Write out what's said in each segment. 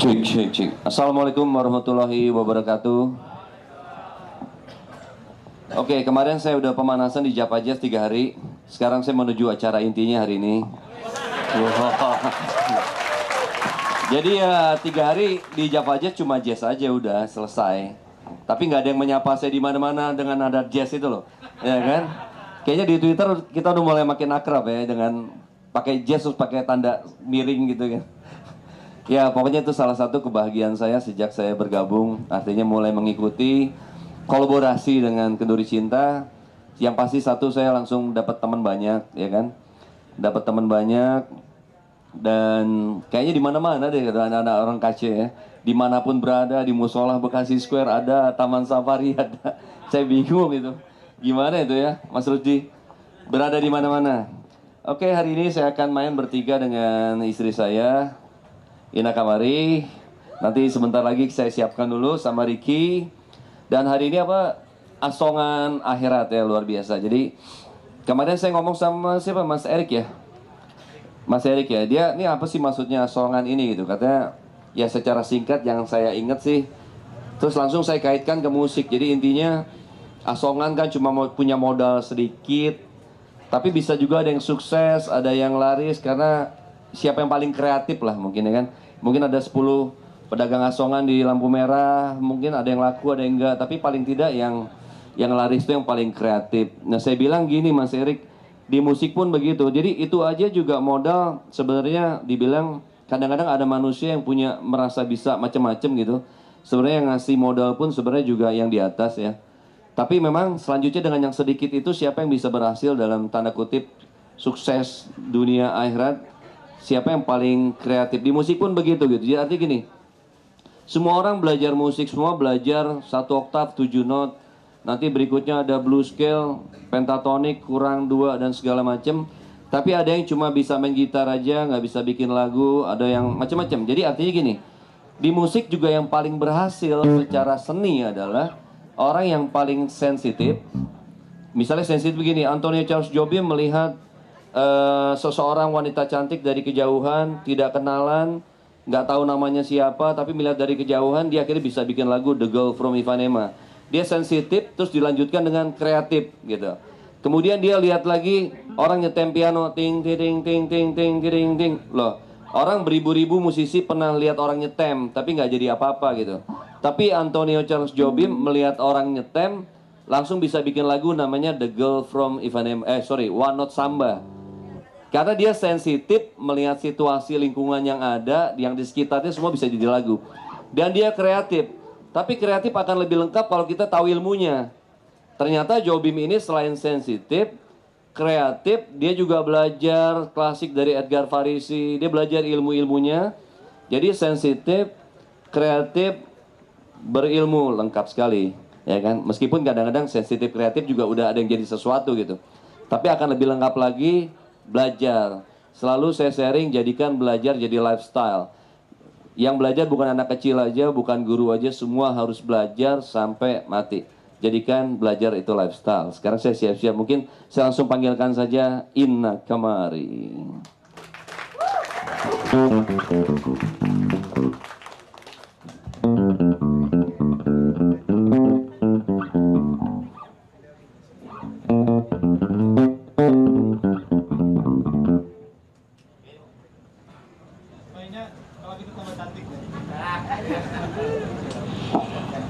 Cek, cek, cek. Assalamualaikum warahmatullahi wabarakatuh. Oke, kemarin saya udah pemanasan di Java Jazz 3 hari. Sekarang saya menuju acara intinya hari ini. Wow. Jadi ya 3 hari di Java Jazz cuma jazz aja udah selesai. Tapi nggak ada yang menyapa saya di mana-mana dengan nada jazz itu loh, ya kan? Kayaknya di Twitter kita udah mulai makin akrab ya dengan pakai jazz terus pakai tanda miring gitu kan. Ya pokoknya itu salah satu kebahagiaan saya sejak saya bergabung. Artinya mulai mengikuti kolaborasi dengan Kenduri Cinta. Yang pasti satu, saya langsung dapat teman banyak, ya kan? Dapat teman banyak. Dan kayaknya di mana-mana deh anak-anak orang Kaceh ya. Dimanapun berada, di Musola Bekasi Square ada, Taman Safari ada. Saya bingung itu. Gimana itu ya Mas Rudi? Berada di mana-mana. Oke, hari ini saya akan main bertiga dengan istri saya, Ina Kamari. Nanti sebentar lagi saya siapkan dulu sama Ricky. Dan hari ini apa? Asongan akhirat ya, luar biasa. Jadi kemarin saya ngomong sama siapa? Mas Erik ya? Mas Erik ya, dia ini apa sih maksudnya asongan ini gitu. Katanya ya secara singkat yang saya ingat sih. Terus langsung saya kaitkan ke musik. Jadi intinya asongan kan cuma punya modal sedikit, tapi bisa juga ada yang sukses, ada yang laris karena siapa yang paling kreatif lah mungkin ya kan. Mungkin ada 10 pedagang asongan di lampu merah, mungkin ada yang laku, ada yang enggak, tapi paling tidak yang laris itu yang paling kreatif. Nah, saya bilang gini Mas Erik, di musik pun begitu. Jadi itu aja juga modal sebenarnya dibilang kadang-kadang ada manusia yang punya merasa bisa macam-macam gitu. Sebenarnya yang ngasih modal pun sebenarnya juga yang di atas ya. Tapi memang selanjutnya dengan yang sedikit itu siapa yang bisa berhasil dalam tanda kutip sukses dunia akhirat? Siapa yang paling kreatif di musik pun begitu gitu. Jadi artinya gini, semua orang belajar musik, semua belajar 1 oktav 7 not. Nanti berikutnya ada blue scale, pentatonik, kurang 2 dan segala macam. Tapi ada yang cuma bisa main gitar aja, nggak bisa bikin lagu, ada yang macam-macam. Jadi artinya gini, di musik juga yang paling berhasil secara seni adalah orang yang paling sensitif. Misalnya sensitif begini, Anthony Charles Jobim melihat seseorang wanita cantik dari kejauhan, tidak kenalan, nggak tahu namanya siapa, tapi melihat dari kejauhan dia akhirnya bisa bikin lagu The Girl from Ipanema. Dia sensitif, terus dilanjutkan dengan kreatif gitu. Kemudian dia lihat lagi orang nyetem piano, ting ting ting ting ting ting ting. Loh, orang beribu-ribu musisi pernah lihat orang nyetem, tapi nggak jadi apa-apa gitu. Tapi Antonio Charles Jobim melihat orang nyetem, langsung bisa bikin lagu namanya The Girl from Ipanema. One Note Samba. Karena dia sensitif melihat situasi lingkungan yang ada, yang di sekitarnya semua bisa jadi lagu. Dan dia kreatif. Tapi kreatif akan lebih lengkap kalau kita tahu ilmunya. Ternyata Jobim ini selain sensitif, kreatif, dia juga belajar klasik dari Edgar Farisi. Dia belajar ilmu-ilmunya. Jadi sensitif, kreatif, berilmu, lengkap sekali. Ya kan? Meskipun kadang-kadang sensitif kreatif juga udah ada yang jadi sesuatu gitu. Tapi akan lebih lengkap lagi belajar. Selalu saya sharing, jadikan belajar jadi lifestyle. Yang belajar bukan anak kecil aja, bukan guru aja, semua harus belajar sampai mati. Jadikan belajar itu lifestyle. Sekarang saya siap-siap, mungkin saya langsung panggilkan saja Ina Kamari.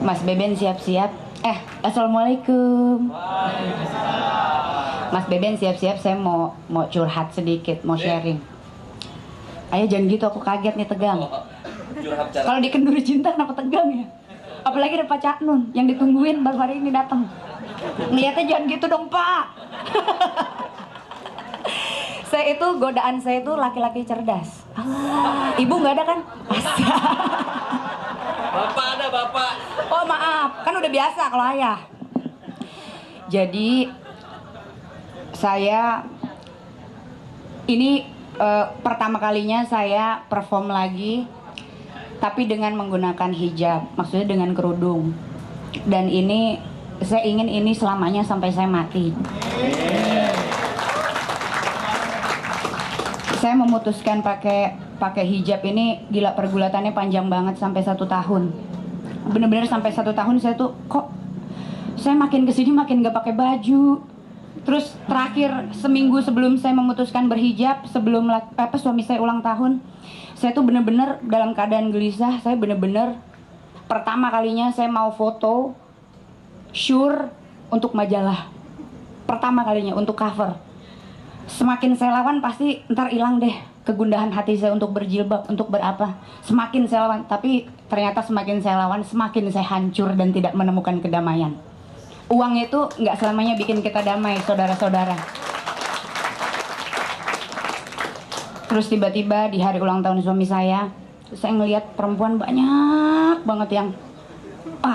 Mas Beben siap-siap. Assalamualaikum. Mas Beben siap-siap, saya mau curhat sedikit, mau sharing. Ayo jangan gitu, aku kaget nih, tegang. Kalau di Kenduri Cinta kenapa tegang ya? Apalagi ada Pak Cak Nun yang ditungguin baru hari ini datang. Ngeliatnya jangan gitu dong Pak. Godaan saya itu laki-laki cerdas. Ibu nggak ada kan? Bapak ada, Bapak. Oh maaf, kan udah biasa kalau ayah. Jadi saya ini pertama kalinya saya perform lagi, tapi dengan menggunakan hijab, maksudnya dengan kerudung. Dan ini saya ingin ini selamanya sampai saya mati. Saya memutuskan pakai pakai hijab ini gila, pergulatannya panjang banget sampai 1 tahun. Bener-bener sampai 1 tahun saya tuh kok saya makin kesini makin gak pakai baju. Terus terakhir seminggu sebelum saya memutuskan berhijab, sebelum suami saya ulang tahun, saya tuh bener-bener dalam keadaan gelisah. Saya bener-bener pertama kalinya saya mau foto sure untuk majalah. Pertama kalinya untuk cover. Semakin saya lawan pasti ntar hilang deh kegundahan hati saya untuk berjilbab, untuk berapa. Semakin saya lawan, tapi ternyata semakin saya lawan semakin saya hancur dan tidak menemukan kedamaian. Uang itu nggak selamanya bikin kita damai, saudara-saudara. Terus tiba-tiba di hari ulang tahun suami saya ngelihat perempuan banyak banget yang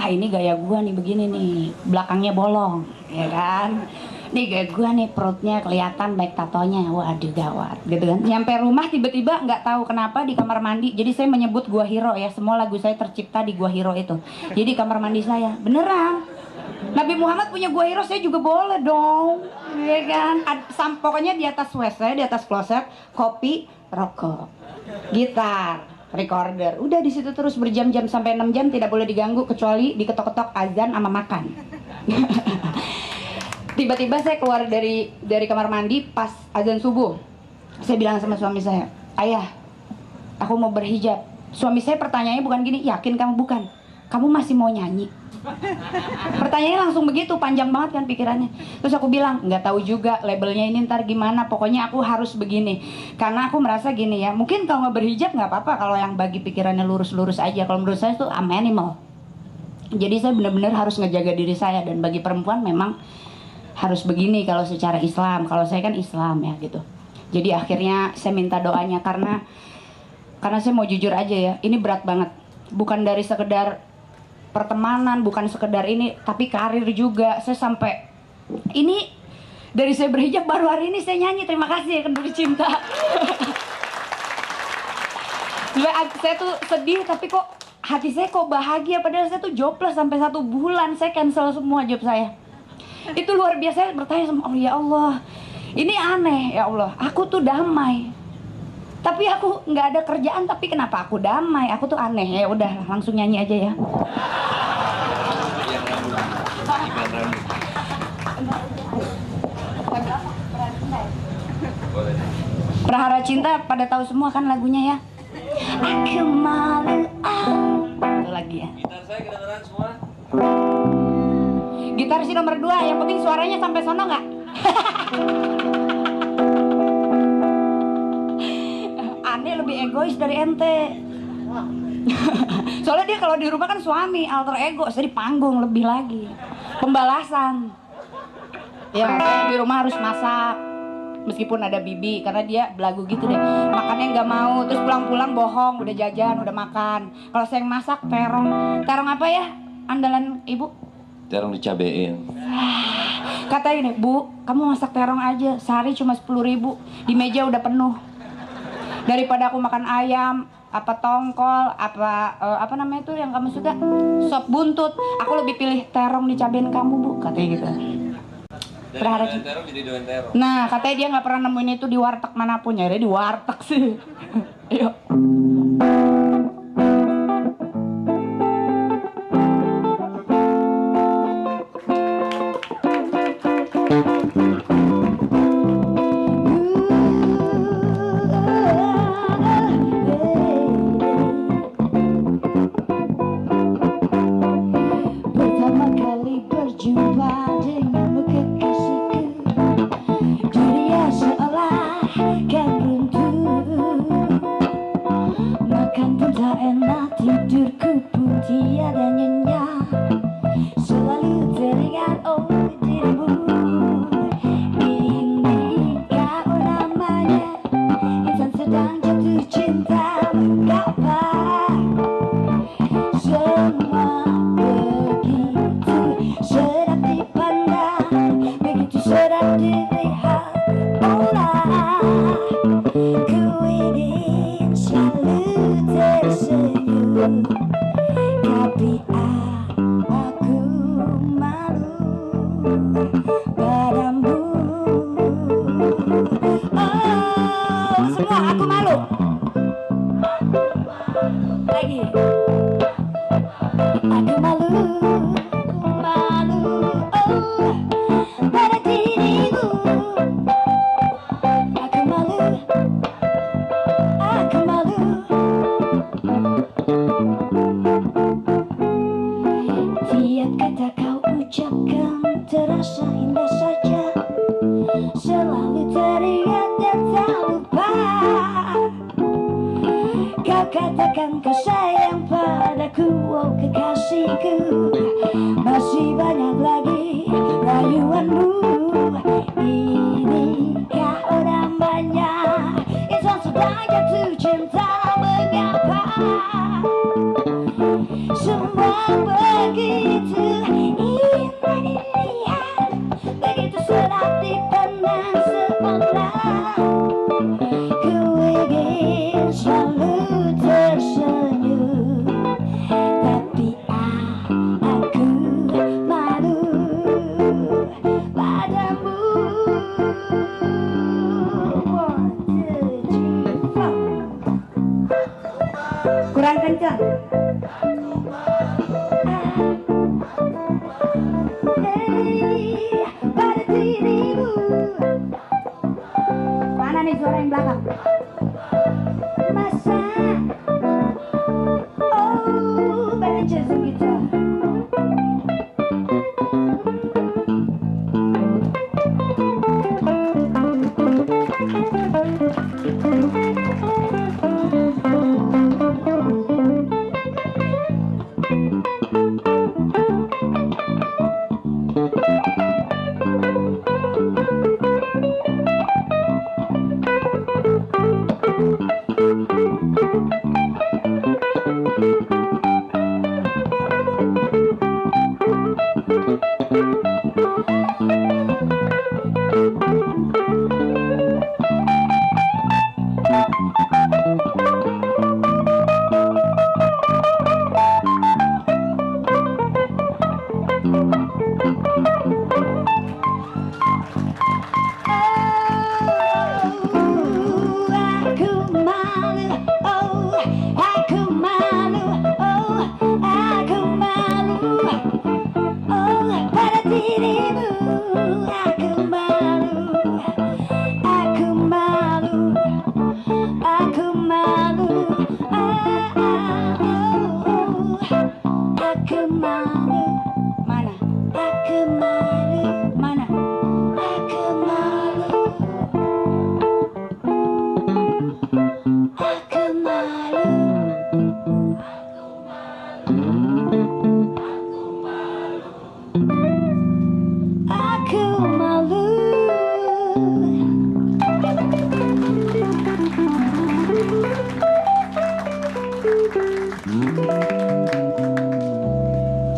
ini gaya gua nih begini nih, belakangnya bolong, ya kan? Nih gaya gua nih, perutnya kelihatan baik tatonya, waduh gawat, gitu kan? Nyampe rumah tiba-tiba nggak tahu kenapa di kamar mandi, jadi saya menyebut Gua Hiro ya, semua lagu saya tercipta di Gua Hiro itu. Jadi kamar mandi saya, beneran. Nabi Muhammad punya Gua Hiro, saya juga boleh dong, ya kan? Pokoknya di atas WC, di atas kloset, kopi, rokok, gitar, recorder, udah di situ terus berjam-jam sampai 6 jam tidak boleh diganggu kecuali diketok-ketok azan sama makan. Tiba-tiba saya keluar dari kamar mandi pas azan subuh. Saya bilang sama suami saya, "Ayah, aku mau berhijab." Suami saya pertanyaannya bukan gini, "Yakin kamu?" "Bukan." "Kamu masih mau nyanyi?" Pertanyaannya langsung begitu, panjang banget kan pikirannya. Terus aku bilang, nggak tahu juga labelnya ini ntar gimana, pokoknya aku harus begini. Karena aku merasa gini ya, mungkin kalau nggak berhijab nggak apa-apa kalau yang bagi pikirannya lurus-lurus aja. Kalau menurut saya itu I'm animal. Jadi saya benar-benar harus ngejaga diri saya, dan bagi perempuan memang harus begini kalau secara Islam. Kalau saya kan Islam ya gitu. Jadi akhirnya saya minta doanya karena saya mau jujur aja ya, ini berat banget. Bukan dari sekedar pertemanan, bukan sekedar ini, tapi karir juga. Saya sampai ini dari saya berhijab baru hari ini saya nyanyi terima kasih ya Kenduri Cinta. Saya tuh sedih tapi kok hati saya kok bahagia, padahal saya tuh jobless sampai 1 bulan, saya cancel semua job saya. Itu luar biasa. Saya bertanya sama Allah, ya Allah, ini aneh ya Allah, aku tuh damai tapi aku nggak ada kerjaan, tapi kenapa aku damai? Aku tuh aneh. Ya udah langsung nyanyi aja ya. Prahara Cinta pada tahu semua kan lagunya ya. Aku malu itu lagi ya. Gitar saya kedengeran semua. Gitar sih nomor 2, yang penting suaranya sampai sono nggak? Ane lebih egois dari ente. Soalnya dia kalau di rumah kan suami, alter ego. Saya di panggung lebih lagi, pembalasan. Ya saya di rumah harus masak meskipun ada bibi, karena dia belagu gitu deh, makannya nggak mau, terus pulang-pulang bohong udah jajan udah makan. Kalau saya yang masak terong apa ya andalan ibu? Terong dicabein. Kata ini, "Bu, kamu masak terong aja, sehari cuma 10.000, di meja udah penuh. Daripada aku makan ayam, apa tongkol, apa namanya itu yang kamu suka, sop buntut, aku lebih pilih terong dicabein kamu, Bu," katanya gitu. Dari terong jadi doyan terong. Nah, katanya dia nggak pernah nemuin itu di warteg manapun, ya di warteg sih. Yuk. Pertama kali berjumpa denganmu kekasihku, dunia seolah kan runtuh. Makan pun tak enak, tidurku pun tiada nyenyak, selalu teringat oleh dirimu. Ini kau namanya insan sedang jatuh cinta mengapa semua begitu sedap dipandang, begitu sedap dilihat. Olah ku ingin selalu tersenyum, tapi aku malu padamu. Oh, semua aku malu. Lagi. Aku malu, oh, pada dirimu. Aku malu, aku malu. Tiap kata kau ucapkan terasa indah saja, selalu teringat dan tak lupa. Kau katakan kau sayang padaku, oh kekasihku. Masih banyak lagi rayuanmu. Inikah namanya? Insan sedang jatuh cinta, mengapa semua begitu indah dilihat, begitu sedap dipandang, seolah ku ingin selalu tersenyum, tapi aku malu padamu. 1, 2, 3, 4. Kurang kencang. Pada dirimu. Mana nih suara yang belakang? Masa oh pada jazzing gitu.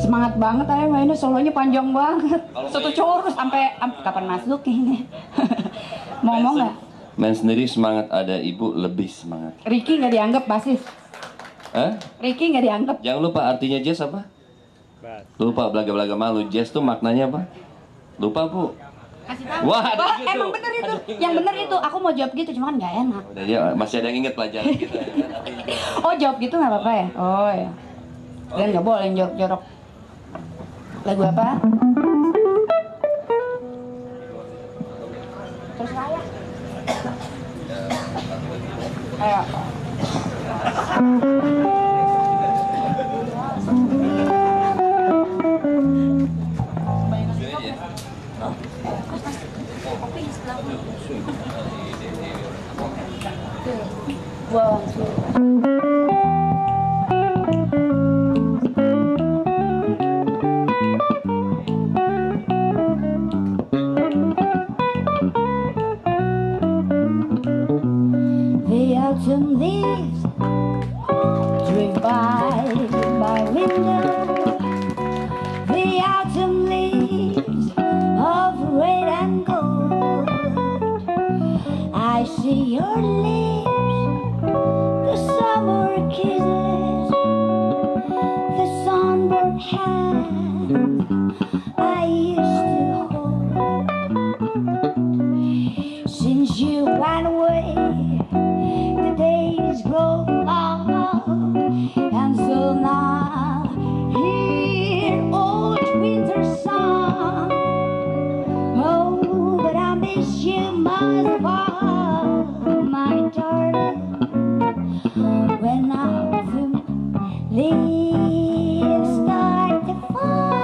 Semangat banget aja mainnya, solonya panjang banget. Satu chorus sampai kapan masuk ini. Mau ngomong nggak? Main sendiri semangat, ada ibu lebih semangat. Ricky nggak dianggap basis. Hah? Ricky nggak dianggap. Jangan lupa artinya jazz apa? Lupa belaga-belaga malu. Jazz tuh maknanya apa? Lupa bu. Kasih tahu. Wah, ada Wah, gitu. emang bener itu. Yang bener itu. Aku mau jawab gitu, cuma kan nggak enak. Udah ya, masih ada yang inget pelajaran kita. Oh jawab gitu nggak apa-apa ya? Oh ya. Kalian nggak boleh yang jorok-jorok. Lagu apa? Terus saya. Ayo. Wow. The autumn leaves drift by my window. The autumn leaves of red and gold. I see your lips, the summer kisses, the sunburned hand I used to hold. Since you went away, the days grow long, And so now hear old winter song. Oh, but I miss you most of all, my darling. When autumn leaves start to fall.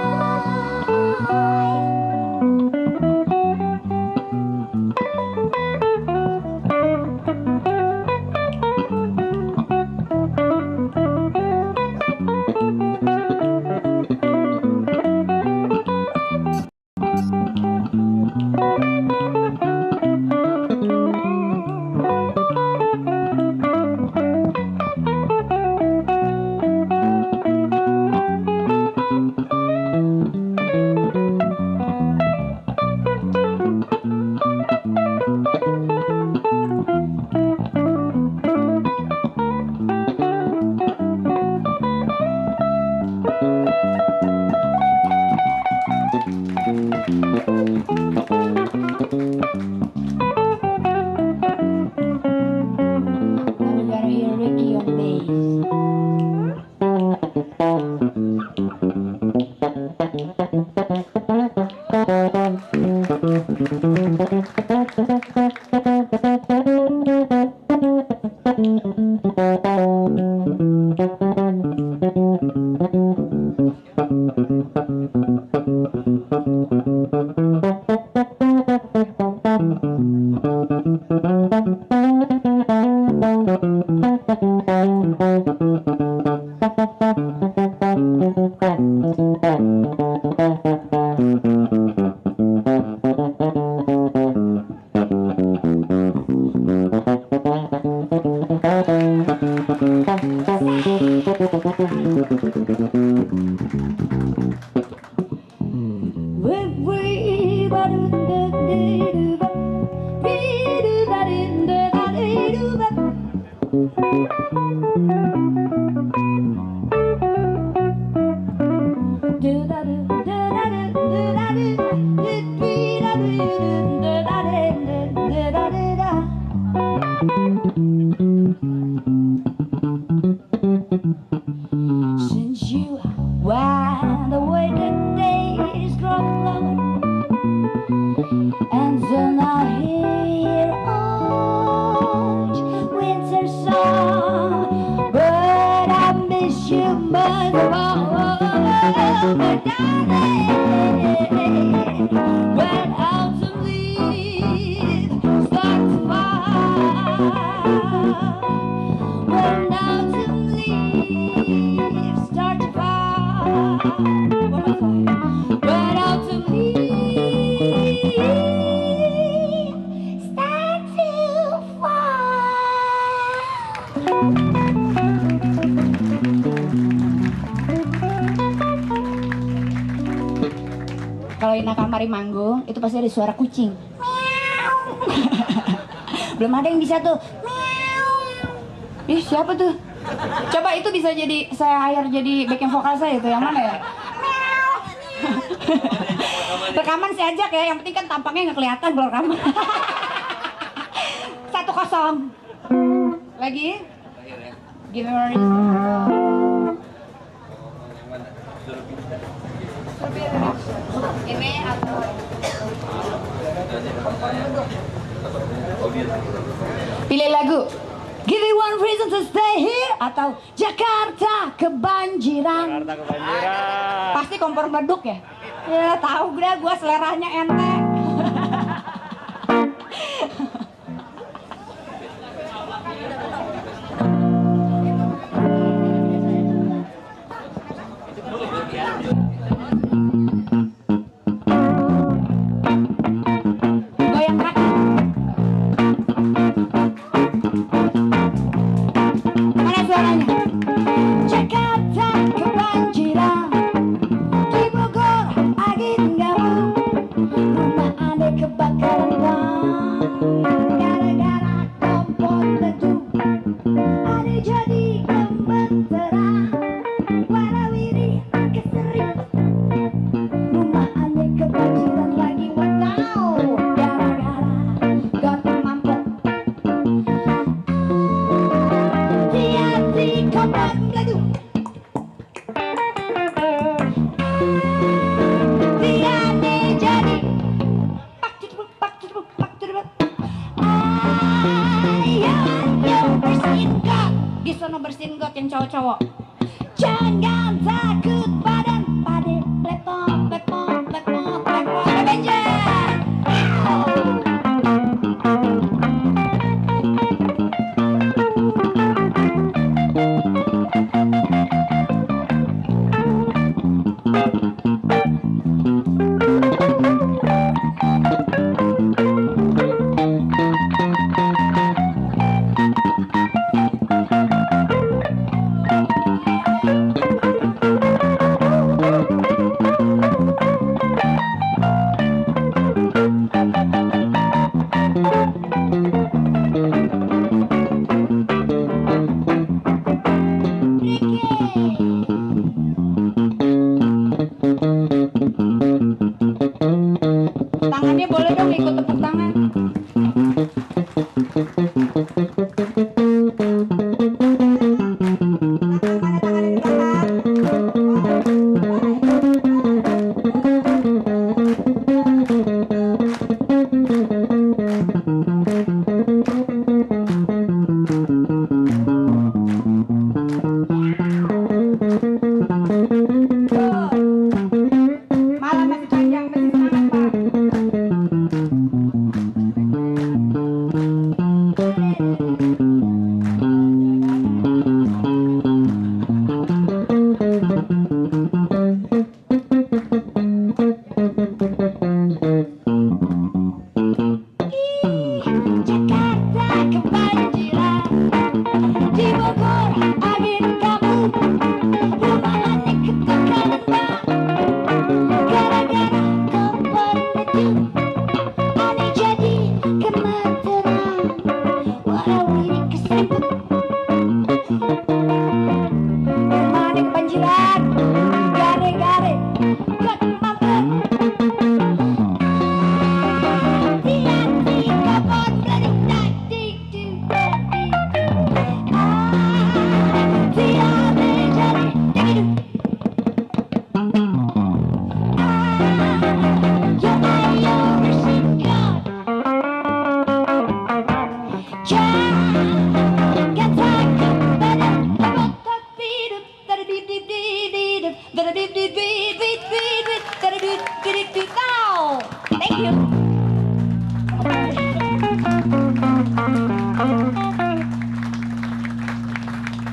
Since you went away, the days grow long, and then I hear old winter song. But I miss you much more, my darling. When autumn leaves start to fall, when autumn leaves start to fall. One more time. When autumn leaves start to fall. Kalau Ina Kamari manggung, itu pasti ada suara kucing. Meow. Belum ada yang bisa tuh. Meow. Ih, siapa tuh? Coba itu bisa jadi saya hire jadi backing vokal saya itu yang mana ya? Rekaman saya ajak ya, yang penting kan tampangnya nggak kelihatan kalau rekaman. 1-0. Lagi? Give me a reason. Ini atau pilih lagu. Give me one reason to stay here atau Jakarta kebanjiran. Jakarta kebanjiran. Pasti kompor meleduk ya. Ya tahu gua seleranya ente. Goyang kaki. Mana suaranya? Jakarta kebanjiran, di Bogor angin gabung, rumah anda kebakaran bang, gara-gara kompor meletup. Ada jadi gemeteran, warawiri keseriput, rumah anda kebanjiran lagi watau, gara-gara got mampet. sono bersihin got yang cowok-cowok. Jangan takut badan pade, blepon, blepon, blepon, blepon, Avenger. Tangannya boleh dong ikut tepuk tangan. Malam masih panjang, masih semangat Pak. Jakarta kebanjiran, di Bogor angin kabut, rumahannya ketukan bang, gara-gara kompor itu, aneh jadi gemeteran, warawiri kesebut, rumahannya kebanjiran, gare-gare, gak mampet. Thank you.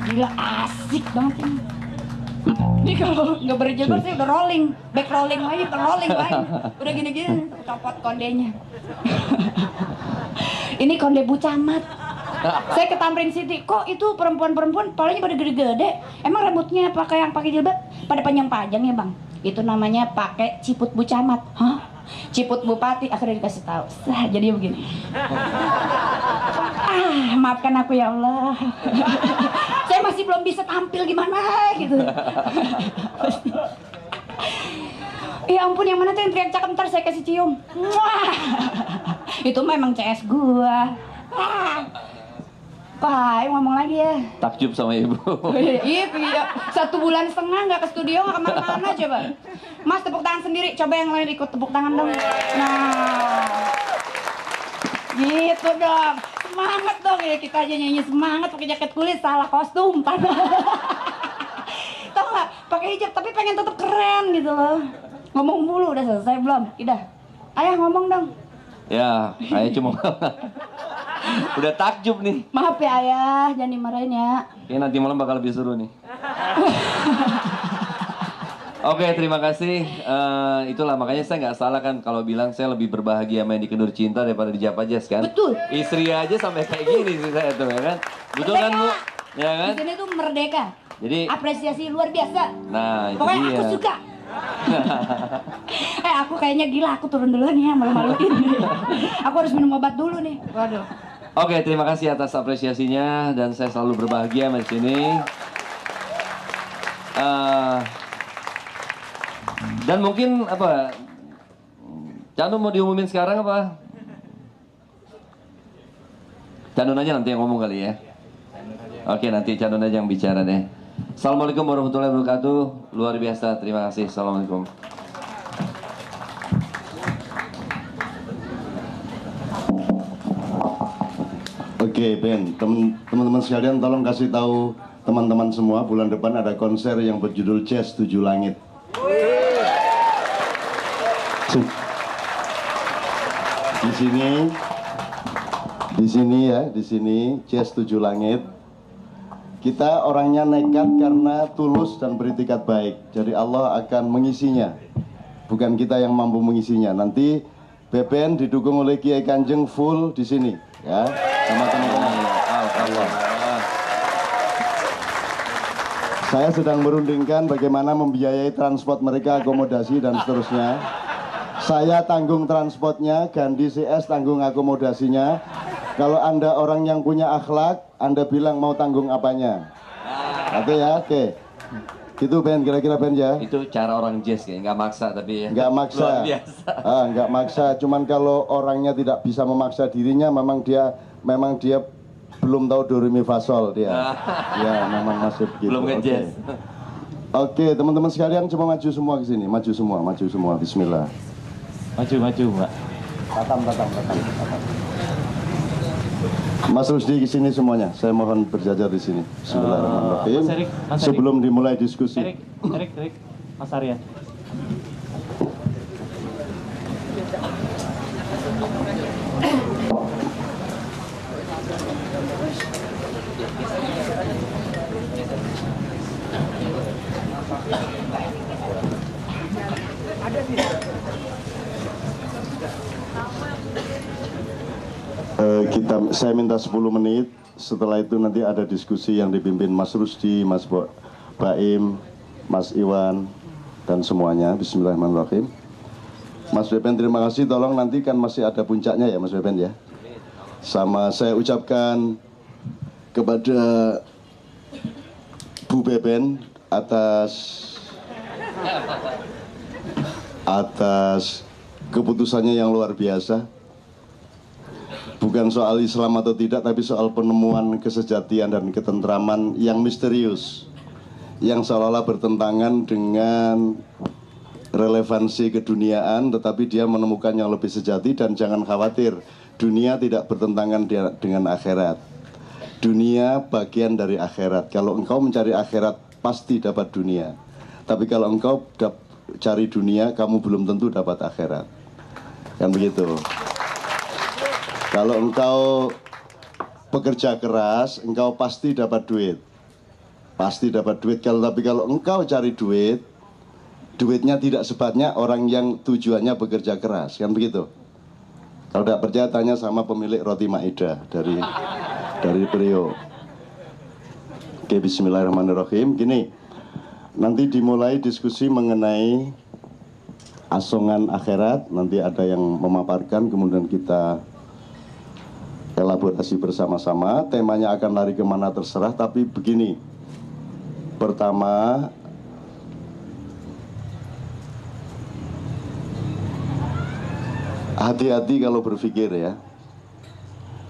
Gila asik banget ini. Ini kalau nggak berjilbab sih udah rolling, back rolling lagi, ke rolling lagi. Udah gini-gini, copot kondenya. Ini konde Bu Camat. Saya ke Tamrin City, kok itu perempuan-perempuan palanya pada gede-gede. Emang rambutnya pakai yang pakai jilbab pada panjang-panjang ya bang? Itu namanya pakai ciput Bu Camat. Hah? Ciput Bupati akhirnya dikasih tahu. Jadi begini. Maafkan aku ya Allah. Saya masih belum bisa tampil gimana gitu. Ya ampun, yang mana tuh yang teriak cakep, ntar saya kasih cium. Itu memang CS gua. Pak, ngomong lagi ya. Takjub sama ibu. Iya, 1,5 bulan nggak ke studio, nggak kemana-mana coba. Mas tepuk tangan sendiri, coba yang lain ikut tepuk tangan dong. Nah, gitu dong, semangat dong ya, kita aja nyanyi semangat pakai jaket kulit, salah kostum. Tau nggak, pakai hijab tapi pengen tetap keren gitu loh. Ngomong mulu, udah selesai belum? Udah, ayah ngomong dong. Ya, ayah cuma udah takjub nih. Maaf ya ayah, jangan dimarahin ya. Kayaknya nanti malam bakal lebih seru nih. Oke, terima kasih. Itulah makanya saya nggak salah kan kalau bilang saya lebih berbahagia main di Kendur Cinta daripada di Java Jazz kan. Betul. Istri aja sampai kayak gini sih saya tuh ya kan. Betul kan Bu? Ya kan? Di sini tuh merdeka. Jadi apresiasi luar biasa. Nah, itu pokoknya dia. aku suka. Aku kayaknya gila, aku turun duluan ya, malu-maluin. Aku harus minum obat dulu nih. Waduh. Oke, terima kasih atas apresiasinya dan saya selalu berbahagia di sini. Dan mungkin apa? Canu mau diumumin sekarang apa? Canun aja nanti yang ngomong kali ya. Oke, nanti Canun aja yang bicara deh. Assalamualaikum warahmatullahi wabarakatuh. Luar biasa, terima kasih. Assalamualaikum. Oke, Ben, teman-teman sekalian tolong kasih tahu teman-teman semua bulan depan ada konser yang berjudul Jazz Tujuh Langit. Di sini Jazz Tujuh Langit. Kita orangnya nekat karena tulus dan beritikat baik. Jadi Allah akan mengisinya. Bukan kita yang mampu mengisinya. Nanti BPN didukung oleh Kiai Kanjeng full di sini, ya. Sama teman-teman. Saya sedang merundingkan bagaimana membiayai transport mereka, akomodasi dan seterusnya. Saya tanggung transportnya, Gandhi CS tanggung akomodasinya. Kalau Anda orang yang punya akhlak, Anda bilang mau tanggung apanya. Oke ya, oke. Gitu Ben, kira-kira Ben ya. Itu cara orang jazz kayak nggak maksa tapi ya. Nggak maksa. Luar biasa. Nggak maksa. Cuman kalau orangnya tidak bisa memaksa dirinya, memang dia belum tahu do re mi fa sol dia. Ya, memang masih begitu. Belum nge-jazz. Oke, teman-teman sekalian coba maju semua ke sini. Maju semua. Bismillah. Maju, Mbak. Tatam. Mas Rusdi ke sini semuanya. Saya mohon berjajar di sini. Bismillahirrahmanirrahim. Mas Erik. Sebelum dimulai diskusi. Erik. Mas Arya. Saya minta 10 menit. Setelah itu nanti ada diskusi yang dipimpin Mas Rusdi, Mas Baim, Mas Iwan, dan semuanya. Bismillahirrahmanirrahim. Mas Bepen terima kasih. Tolong nanti kan masih ada puncaknya ya Mas Bepen ya. Sama saya ucapkan kepada Bu Bepen atas keputusannya yang luar biasa. Bukan soal Islam atau tidak, tapi soal penemuan kesejatian dan ketentraman yang misterius, yang seolah-olah bertentangan dengan relevansi keduniaan, tetapi dia menemukan yang lebih sejati. Dan jangan khawatir, dunia tidak bertentangan dengan akhirat. Dunia bagian dari akhirat. Kalau engkau mencari akhirat, pasti dapat dunia. Tapi kalau engkau cari dunia, kamu belum tentu dapat akhirat. Kan begitu. Kalau engkau bekerja keras, engkau pasti dapat duit. Pasti dapat duit. Tapi kalau engkau cari duit, duitnya tidak sebanyak orang yang tujuannya bekerja keras. Kan begitu. Kalau tidak percaya, tanya sama pemilik roti Maida dari Priok. Oke, bismillahirrahmanirrahim. Gini, nanti dimulai diskusi mengenai asongan akhirat. Nanti ada yang memaparkan, kemudian kita elaborasi bersama-sama. Temanya akan lari kemana terserah, tapi begini. Pertama, hati-hati kalau berpikir ya.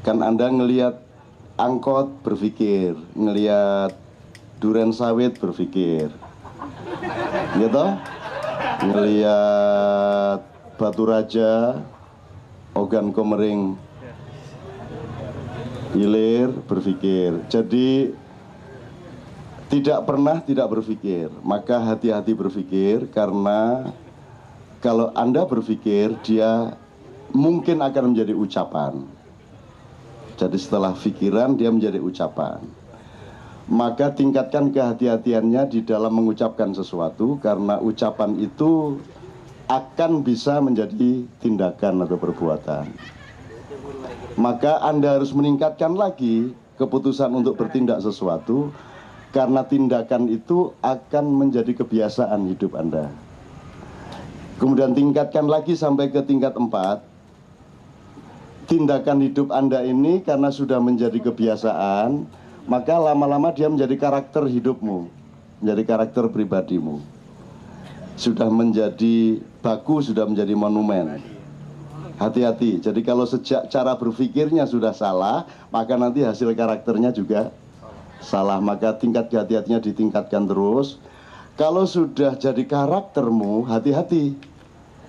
Kan Anda ngelihat angkot berpikir, ngelihat duren sawit berpikir, gitu? Ngelihat Batu Raja, Ogan Komering Hilir berpikir. Jadi tidak pernah tidak berpikir. Maka hati-hati berpikir, karena kalau Anda berpikir, dia mungkin akan menjadi ucapan. Jadi setelah pikiran dia menjadi ucapan. Maka tingkatkan kehati-hatiannya di dalam mengucapkan sesuatu, karena ucapan itu akan bisa menjadi tindakan atau perbuatan. Maka Anda harus meningkatkan lagi keputusan untuk bertindak sesuatu, karena tindakan itu akan menjadi kebiasaan hidup Anda. Kemudian tingkatkan lagi sampai ke tingkat 4. Tindakan hidup Anda ini karena sudah menjadi kebiasaan, maka lama-lama dia menjadi karakter hidupmu, menjadi karakter pribadimu. Sudah menjadi baku, sudah menjadi monumen. Hati-hati. Jadi kalau sejak cara berpikirnya sudah salah, maka nanti hasil karakternya juga salah. Maka tingkat kehati-hatinya ditingkatkan terus. Kalau sudah jadi karaktermu, hati-hati.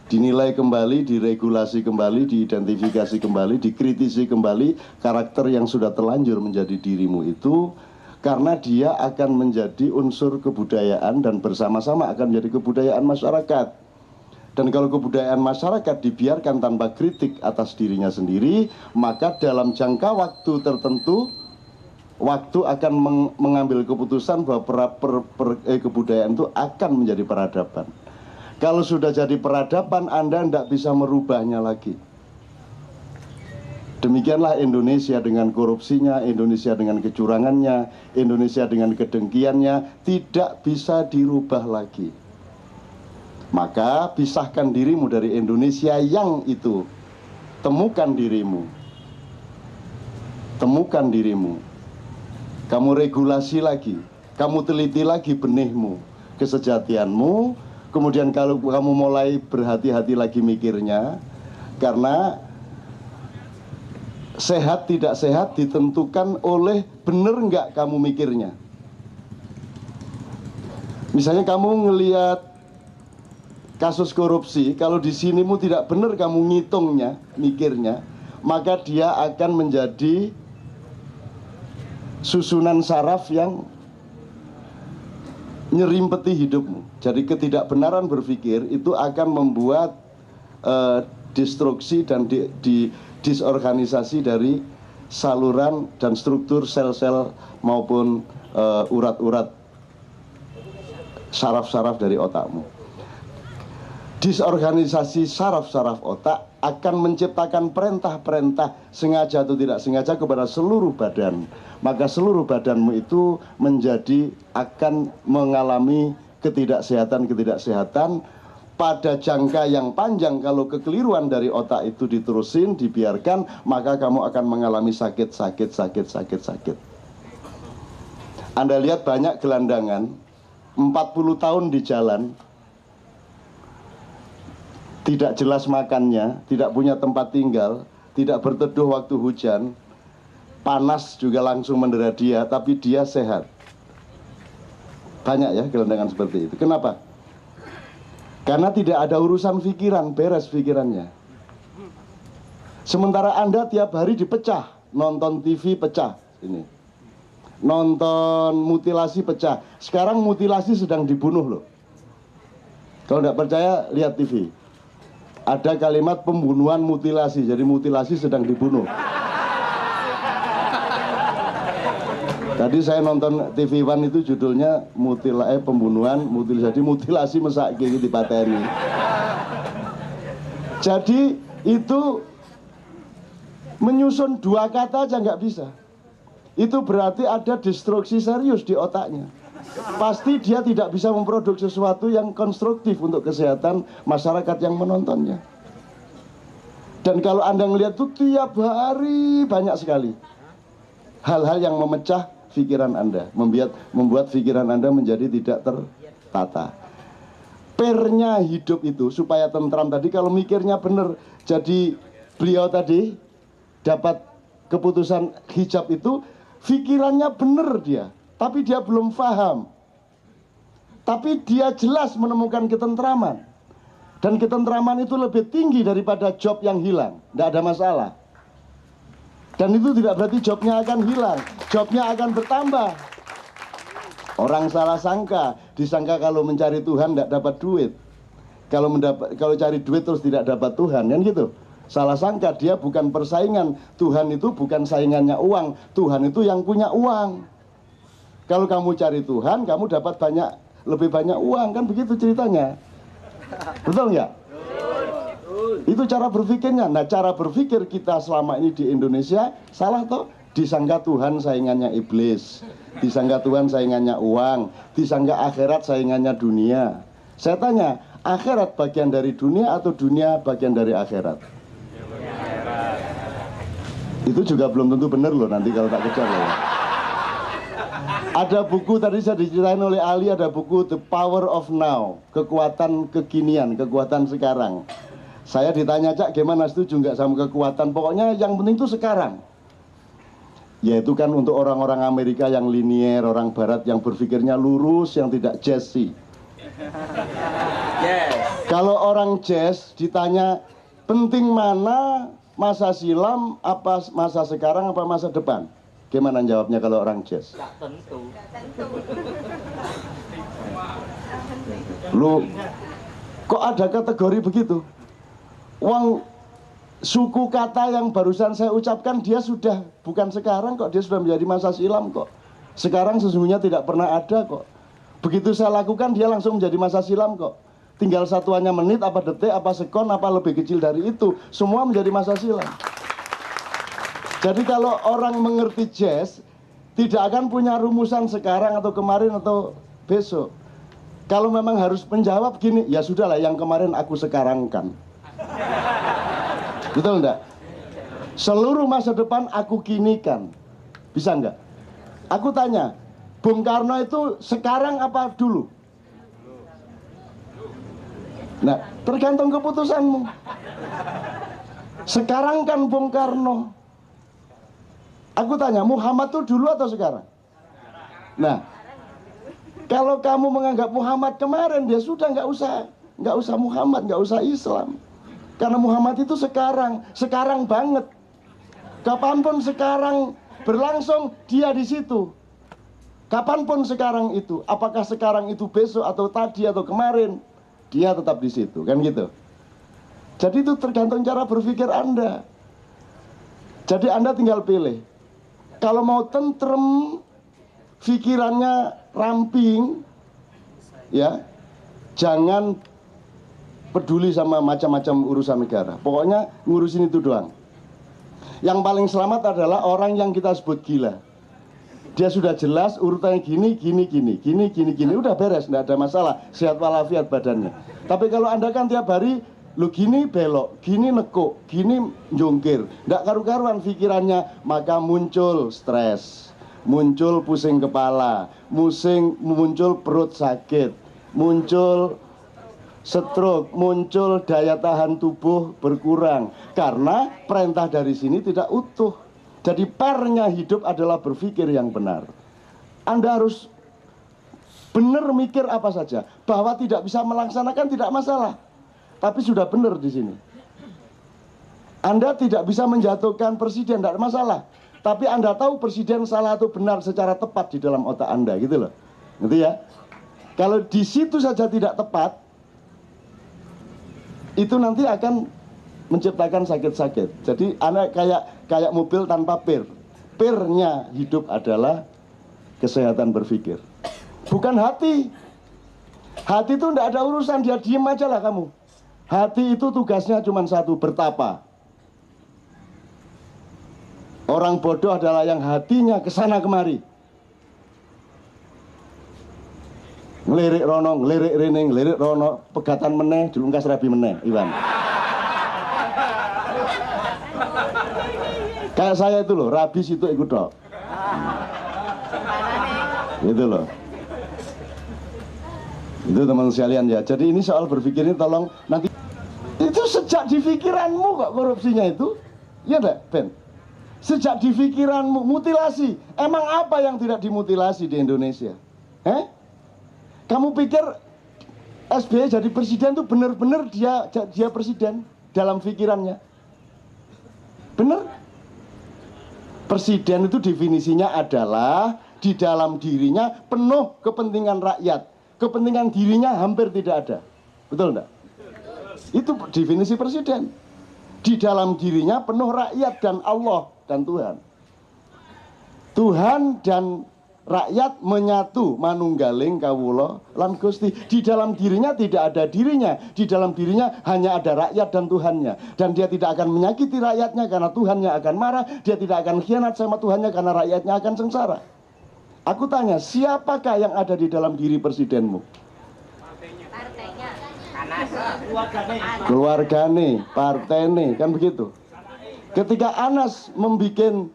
dinilai kembali, diregulasi kembali, diidentifikasi kembali, dikritisi kembali karakter yang sudah terlanjur menjadi dirimu itu, karena dia akan menjadi unsur kebudayaan dan bersama-sama akan menjadi kebudayaan masyarakat. Dan kalau kebudayaan masyarakat dibiarkan tanpa kritik atas dirinya sendiri, maka dalam jangka waktu tertentu, waktu akan mengambil keputusan bahwa kebudayaan itu akan menjadi peradaban. Kalau sudah jadi peradaban, Anda tidak bisa merubahnya lagi. Demikianlah Indonesia dengan korupsinya, Indonesia dengan kecurangannya, Indonesia dengan kedengkiannya, tidak bisa dirubah lagi. Maka pisahkan dirimu dari Indonesia yang itu. Temukan dirimu. Temukan dirimu. Kamu regulasi lagi, kamu teliti lagi benihmu, kesejatianmu. Kemudian kalau kamu mulai berhati-hati lagi mikirnya, karena sehat tidak sehat ditentukan oleh benar nggak kamu mikirnya. Misalnya kamu ngelihat kasus korupsi, kalau di sinimu tidak benar kamu ngitungnya, mikirnya, maka dia akan menjadi susunan saraf yang nyerimpeti hidupmu. Jadi ketidakbenaran berpikir itu akan membuat destruksi dan disorganisasi dari saluran dan struktur sel-sel maupun urat-urat saraf-saraf dari otakmu. Disorganisasi saraf-saraf otak akan menciptakan perintah-perintah sengaja atau tidak sengaja kepada seluruh badan. Maka seluruh badanmu itu akan mengalami ketidaksehatan pada jangka yang panjang. Kalau kekeliruan dari otak itu diterusin, dibiarkan, maka kamu akan mengalami sakit. Anda lihat banyak gelandangan 40 tahun di jalan, tidak jelas makannya, tidak punya tempat tinggal, tidak berteduh waktu hujan, panas juga langsung mendera dia, tapi dia sehat. Banyak ya gelandangan seperti itu. Kenapa? Karena tidak ada urusan pikiran, beres pikirannya. Sementara Anda tiap hari dipecah, nonton TV pecah, ini, nonton mutilasi pecah. Sekarang mutilasi sedang dibunuh loh. Kalau tidak percaya, lihat TV. Ada kalimat pembunuhan mutilasi, jadi mutilasi sedang dibunuh. Tadi saya nonton TV One itu judulnya pembunuhan mutilasi, mutilasi mesak gigi di pateni. Jadi itu menyusun dua kata aja nggak bisa. Itu berarti ada destruksi serius di otaknya. Pasti dia tidak bisa memproduksi sesuatu yang konstruktif untuk kesehatan masyarakat yang menontonnya. Dan kalau Anda melihat itu tiap hari banyak sekali hal-hal yang memecah pikiran Anda, membuat pikiran Anda menjadi tidak tertata. Pernya hidup itu supaya tentram tadi, kalau mikirnya benar. Jadi beliau tadi dapat keputusan hijab itu, pikirannya benar dia, tapi dia belum paham. Tapi dia jelas menemukan ketentraman. Dan ketentraman itu lebih tinggi daripada job yang hilang. Tidak ada masalah. Dan itu tidak berarti jobnya akan hilang. Jobnya akan bertambah. Orang salah sangka, disangka kalau mencari Tuhan tidak dapat duit. Kalau cari duit terus tidak dapat Tuhan, kan gitu. Salah sangka, dia bukan persaingan. Tuhan itu bukan saingannya uang. Tuhan itu yang punya uang. Kalau kamu cari Tuhan, kamu dapat lebih banyak uang, kan begitu ceritanya. Betul nggak? Itu cara berpikirnya. Nah, cara berpikir kita selama ini di Indonesia salah toh. Disangka Tuhan saingannya iblis, disangka Tuhan saingannya uang, disangka akhirat saingannya dunia. Saya tanya, akhirat bagian dari dunia atau dunia bagian dari akhirat? Itu juga belum tentu benar loh nanti kalau tak kejar loh. Ada buku tadi saya diceritain oleh Ali, ada buku The Power of Now, kekuatan kekinian, kekuatan sekarang. Saya ditanya, Cak, gimana, setuju nggak sama kekuatan? Pokoknya yang penting itu sekarang. Yaitu kan untuk orang-orang Amerika yang linier, orang Barat yang berpikirnya lurus, yang tidak jazzy. Kalau orang jazz ditanya penting mana masa silam, apa masa sekarang, apa masa depan? Gimana jawabnya kalau orang jazz? Lu kok ada kategori begitu? Uang suku kata yang barusan saya ucapkan dia sudah bukan sekarang kok, dia sudah menjadi masa silam kok. Sekarang sesungguhnya tidak pernah ada kok. Begitu saya lakukan dia langsung menjadi masa silam kok. Tinggal satuannya menit, apa detik, apa sekon, apa lebih kecil dari itu, semua menjadi masa silam. Jadi kalau orang mengerti jazz, tidak akan punya rumusan sekarang atau kemarin atau besok. Kalau memang harus menjawab gini, ya sudahlah yang kemarin aku sekarangkan. Betul enggak? Seluruh masa depan aku kinikan. Bisa enggak? Aku tanya, Bung Karno itu sekarang apa dulu? Nah, tergantung keputusanmu. Sekarang kan Bung Karno. Aku tanya, Muhammad itu dulu atau sekarang? Nah, kalau kamu menganggap Muhammad kemarin, dia sudah nggak usah Muhammad, nggak usah Islam. Karena Muhammad itu sekarang banget. Kapanpun sekarang berlangsung, dia di situ. Kapanpun sekarang itu, apakah sekarang itu besok atau tadi atau kemarin, dia tetap di situ, kan gitu. Jadi itu tergantung cara berpikir Anda. Jadi Anda tinggal pilih. Kalau mau tentrem, pikirannya ramping, ya, jangan peduli sama macam-macam urusan negara. Pokoknya ngurusin itu doang. Yang paling selamat adalah orang yang kita sebut gila. Dia sudah jelas urutannya gini, udah beres, nggak ada masalah, sehat walafiat badannya. Tapi kalau Anda kan tiap hari, lu gini belok, gini nekuk, gini jungkir, nggak karu-karuan pikirannya, maka muncul stres, muncul pusing kepala, muncul perut sakit, muncul stroke, muncul daya tahan tubuh berkurang, karena perintah dari sini tidak utuh. Jadi pernya hidup adalah berpikir yang benar. Anda harus benar mikir apa saja, bahwa tidak bisa melaksanakan tidak masalah. Tapi sudah benar di sini. Anda tidak bisa menjatuhkan presiden, tidak masalah. Tapi Anda tahu presiden salah atau benar secara tepat di dalam otak Anda, gitu loh. Ngerti ya? Kalau di situ saja tidak tepat, itu nanti akan menciptakan sakit-sakit. Jadi Anda kayak mobil tanpa pir. Pirnya hidup adalah kesehatan berpikir. Bukan hati. Hati itu tidak ada urusan, dia diem aja lah kamu. Hati itu tugasnya cuma satu, bertapa. Orang bodoh adalah yang hatinya kesana kemari. Ngelirik rono, ngelirik rene, ngelirik rono, pegatan meneh, dilungkas rabi meneh, Iwan. Kayak saya itu loh, rabis itu ikut dok. Itu loh. Itu teman sekalian ya. Jadi ini soal berpikir ini tolong nanti. Itu sejak di pikiranmu kok korupsinya itu. Iya enggak, Ben? Sejak di pikiranmu, mutilasi. Emang apa yang tidak dimutilasi di Indonesia? Kamu pikir SBY jadi presiden itu benar-benar dia presiden dalam pikirannya? Benar? Presiden itu definisinya adalah di dalam dirinya penuh kepentingan rakyat. Kepentingan dirinya hampir tidak ada. Betul enggak? Itu definisi presiden. Di dalam dirinya penuh rakyat dan Allah dan Tuhan. Tuhan dan rakyat menyatu, manunggaling kawula lan Gusti. Di dalam dirinya tidak ada dirinya. Di dalam dirinya hanya ada rakyat dan Tuhannya. Dan dia tidak akan menyakiti rakyatnya karena Tuhannya akan marah. Dia tidak akan khianat sama Tuhannya karena rakyatnya akan sengsara. Aku tanya, siapakah yang ada di dalam diri presidenmu? Keluargane, partene, kan begitu. Ketika Anas membuat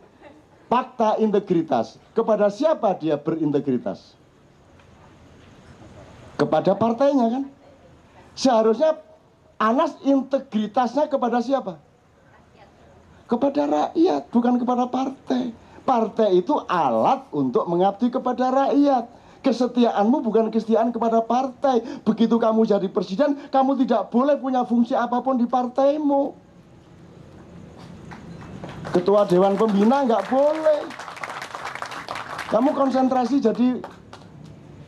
fakta integritas, kepada siapa dia berintegritas? Kepada partainya kan? Seharusnya Anas integritasnya kepada siapa? Kepada rakyat, bukan kepada partai. Partai itu alat untuk mengabdi kepada rakyat. Kesetiaanmu bukan kesetiaan kepada partai. Begitu kamu jadi presiden, kamu tidak boleh punya fungsi apapun di partaimu. Ketua Dewan Pembina nggak boleh. Kamu konsentrasi jadi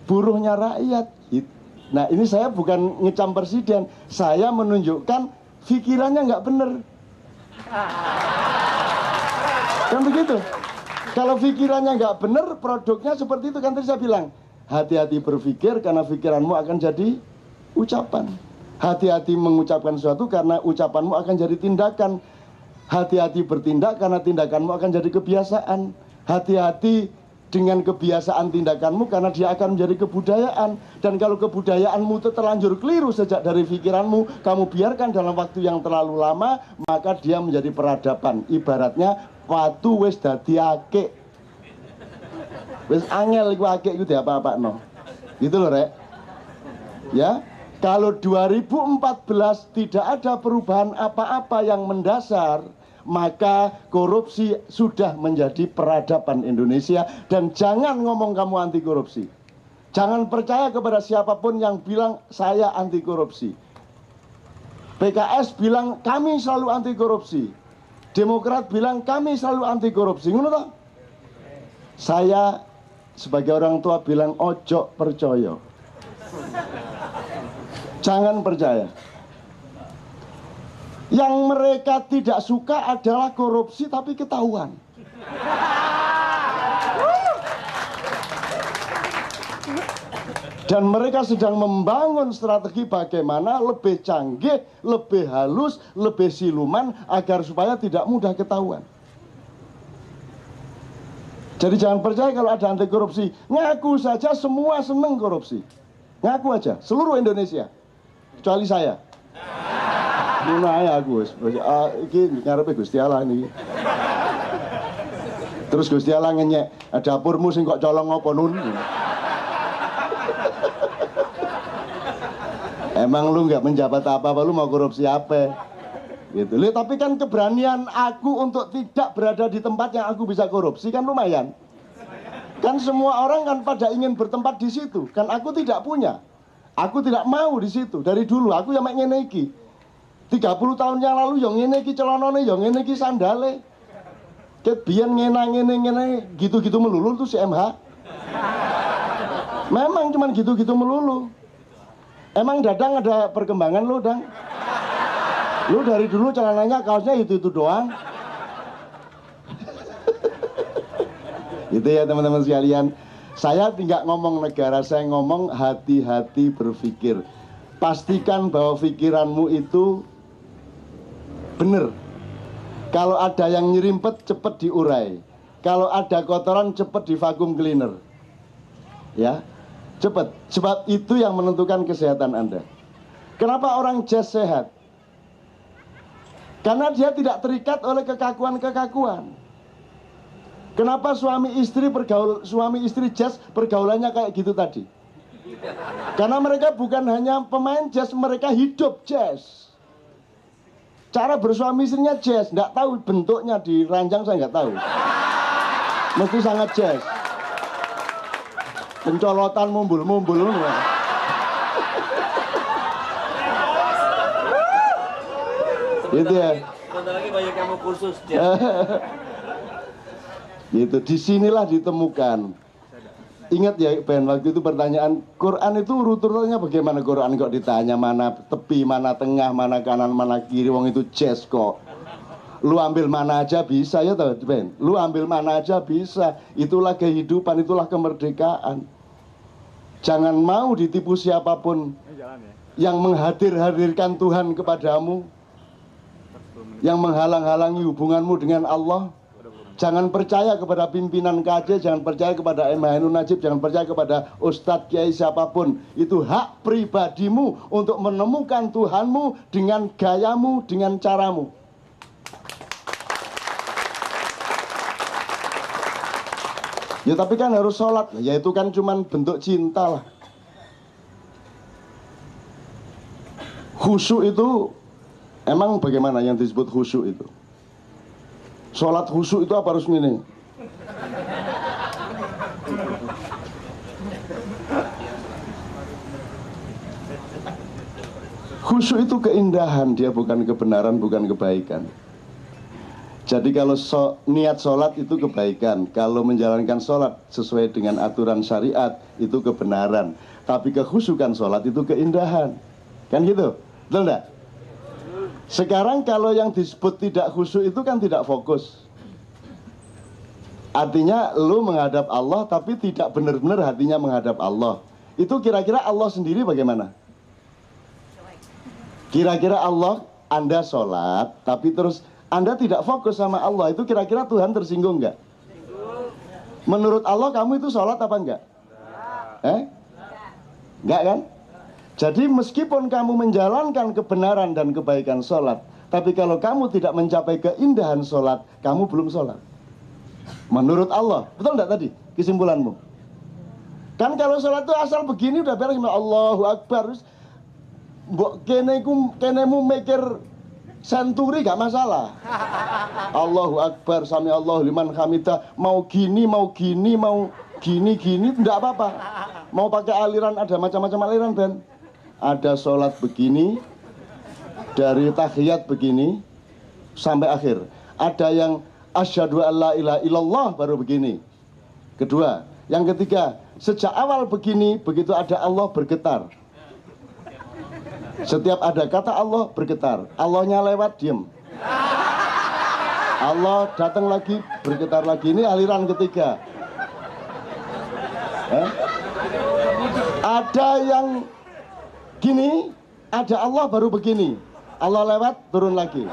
buruhnya rakyat. Nah, ini saya bukan ngecam presiden, saya menunjukkan pikirannya nggak bener. Kan begitu. Kalau pikirannya nggak bener, produknya seperti itu. Kan tadi saya bilang, hati-hati berpikir karena pikiranmu akan jadi ucapan. Hati-hati mengucapkan sesuatu karena ucapanmu akan jadi tindakan. Hati-hati bertindak karena tindakanmu akan jadi kebiasaan. Hati-hati dengan kebiasaan tindakanmu karena dia akan menjadi kebudayaan. Dan kalau kebudayaanmu itu terlanjur keliru sejak dari pikiranmu, kamu biarkan dalam waktu yang terlalu lama, maka dia menjadi peradaban. Ibaratnya watu wis dadi akik, wis angel iku akik iku diapa-apakno. Gitu loh, Rek. Ya, kalau 2014 tidak ada perubahan apa-apa yang mendasar, maka korupsi sudah menjadi peradaban Indonesia. Dan jangan ngomong kamu anti korupsi. Jangan percaya kepada siapapun yang bilang saya anti korupsi. PKS bilang kami selalu anti korupsi. Demokrat bilang kami selalu anti korupsi. Ngono toh? Saya sebagai orang tua bilang ojo percaya. Jangan percaya. Yang mereka tidak suka adalah korupsi tapi ketahuan. Dan mereka sedang membangun strategi bagaimana lebih canggih, lebih halus, lebih siluman agar supaya tidak mudah ketahuan. Jadi jangan percaya kalau ada anti korupsi. Ngaku saja semua seneng korupsi. Ngaku aja, seluruh Indonesia. Kecuali saya. Ngono ae aku wis. Iki ngarepe Gusti Allah niki. Terus Gusti Allah ngenyek, dapurmu sing kok colong apa nun? Emang lu nggak menjabat apa-apa, lu mau korupsi apa? Gitu. Lihat, tapi kan keberanian aku untuk tidak berada di tempat yang aku bisa korupsi kan lumayan. Kan semua orang kan pada ingin bertempat di situ. Kan aku tidak punya. Aku tidak mau di situ. Dari dulu aku yang mek ngene iki. 30 tahun yang lalu yang ngene iki celanane, yang ngene iki sandale. Ket biyen ngene gitu-gitu melulu tuh si MH. Memang cuman gitu-gitu melulu. Emang Dadang ada perkembangan lu, Dang? Lu dari dulu celananya kaosnya itu doang. Itu ya teman-teman sekalian. Saya tidak ngomong negara, saya ngomong hati-hati berpikir. Pastikan bahwa pikiranmu itu benar. Kalau ada yang nyerimpet, cepat diurai. Kalau ada kotoran, cepat di vacuum cleaner. Ya, cepat. Sebab itu yang menentukan kesehatan Anda. Kenapa orang jazz sehat? Karena dia tidak terikat oleh kekakuan-kekakuan. Kenapa suami istri jazz pergaulannya kayak gitu tadi? Karena mereka bukan hanya pemain jazz, mereka hidup jazz. Cara bersuami istrinya jazz, nggak tahu bentuknya di ranjang saya nggak tahu. Mesti sangat jazz. Pencolotan mumbul-mumbul. Gitu ya. Bentar lagi banyak yang mau kursus. Gitu, disinilah ditemukan. Ingat ya Ben, waktu itu pertanyaan Quran itu urut-urutannya bagaimana? Quran kok ditanya mana tepi, mana tengah, mana kanan, mana kiri. Wong itu jazz kok. Lu ambil mana aja bisa ya toh Ben. Lu ambil mana aja bisa. Itulah kehidupan, itulah kemerdekaan. Jangan mau ditipu siapapun yang menghadirkan Tuhan kepadamu, yang menghalang-halangi hubunganmu dengan Allah. Jangan percaya kepada pimpinan KJ, jangan percaya kepada MH Ainun Najib, jangan percaya kepada Ustadz Kiai siapapun. Itu hak pribadimu untuk menemukan Tuhanmu dengan gayamu, dengan caramu. Ya tapi kan harus sholat, ya itu kan cuman bentuk cinta lah. Khusyuk itu, emang bagaimana yang disebut khusyuk itu? Sholat khusyuk itu apa harus gini? Khusyuk itu keindahan, dia bukan kebenaran, bukan kebaikan. Jadi kalau niat sholat itu kebaikan, kalau menjalankan sholat sesuai dengan aturan syariat itu kebenaran. Tapi kekhusyukan sholat itu keindahan. Kan gitu? Betul enggak? Sekarang kalau yang disebut tidak khusyuk itu kan tidak fokus. Artinya lu menghadap Allah tapi tidak benar-benar hatinya menghadap Allah. Itu kira-kira Allah sendiri bagaimana? Kira-kira Allah, Anda sholat tapi terus Anda tidak fokus sama Allah, itu kira-kira Tuhan tersinggung nggak? Menurut Allah kamu itu sholat apa enggak? Enggak kan? Jadi meskipun kamu menjalankan kebenaran dan kebaikan sholat, tapi kalau kamu tidak mencapai keindahan sholat, kamu belum sholat. Menurut Allah, betul enggak tadi kesimpulanmu? Kan kalau sholat itu asal begini udah beres, Allahu Akbar. Mbok kenemu mikir senturi gak masalah. Allahu Akbar, sami Allahu liman hamidah. Mau gini, mau gini tidak apa-apa. Mau pakai aliran, ada macam-macam aliran, Ben. Ada sholat begini, dari tahiyat begini sampai akhir. Ada yang asyhadu alla ilaha illallah baru begini. Kedua, yang ketiga, sejak awal begini, begitu ada Allah bergetar. Setiap ada kata Allah bergetar, Allahnya lewat diem. Allah datang lagi bergetar lagi. Ini aliran ketiga. Ada yang gini, ada Allah baru begini. Allah lewat turun lagi.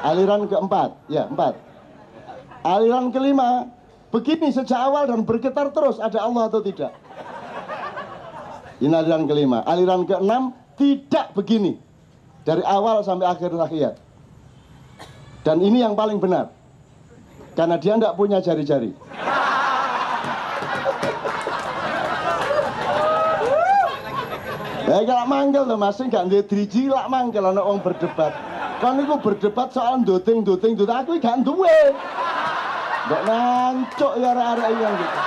Aliran keempat, ya 4. Aliran kelima, begini sejak awal dan bergetar terus, ada Allah atau tidak? Ini aliran kelima. Aliran keenam, tidak begini dari awal sampai akhir tahiyat. Dan ini yang paling benar, karena dia tidak punya jari-jari. Kalau manggil tuh masih gak ada driji lah manggil anak orang berdebat. Kan itu berdebat soal doting aku gak duwe. Gak nancuk ya arah-arah yang gitu.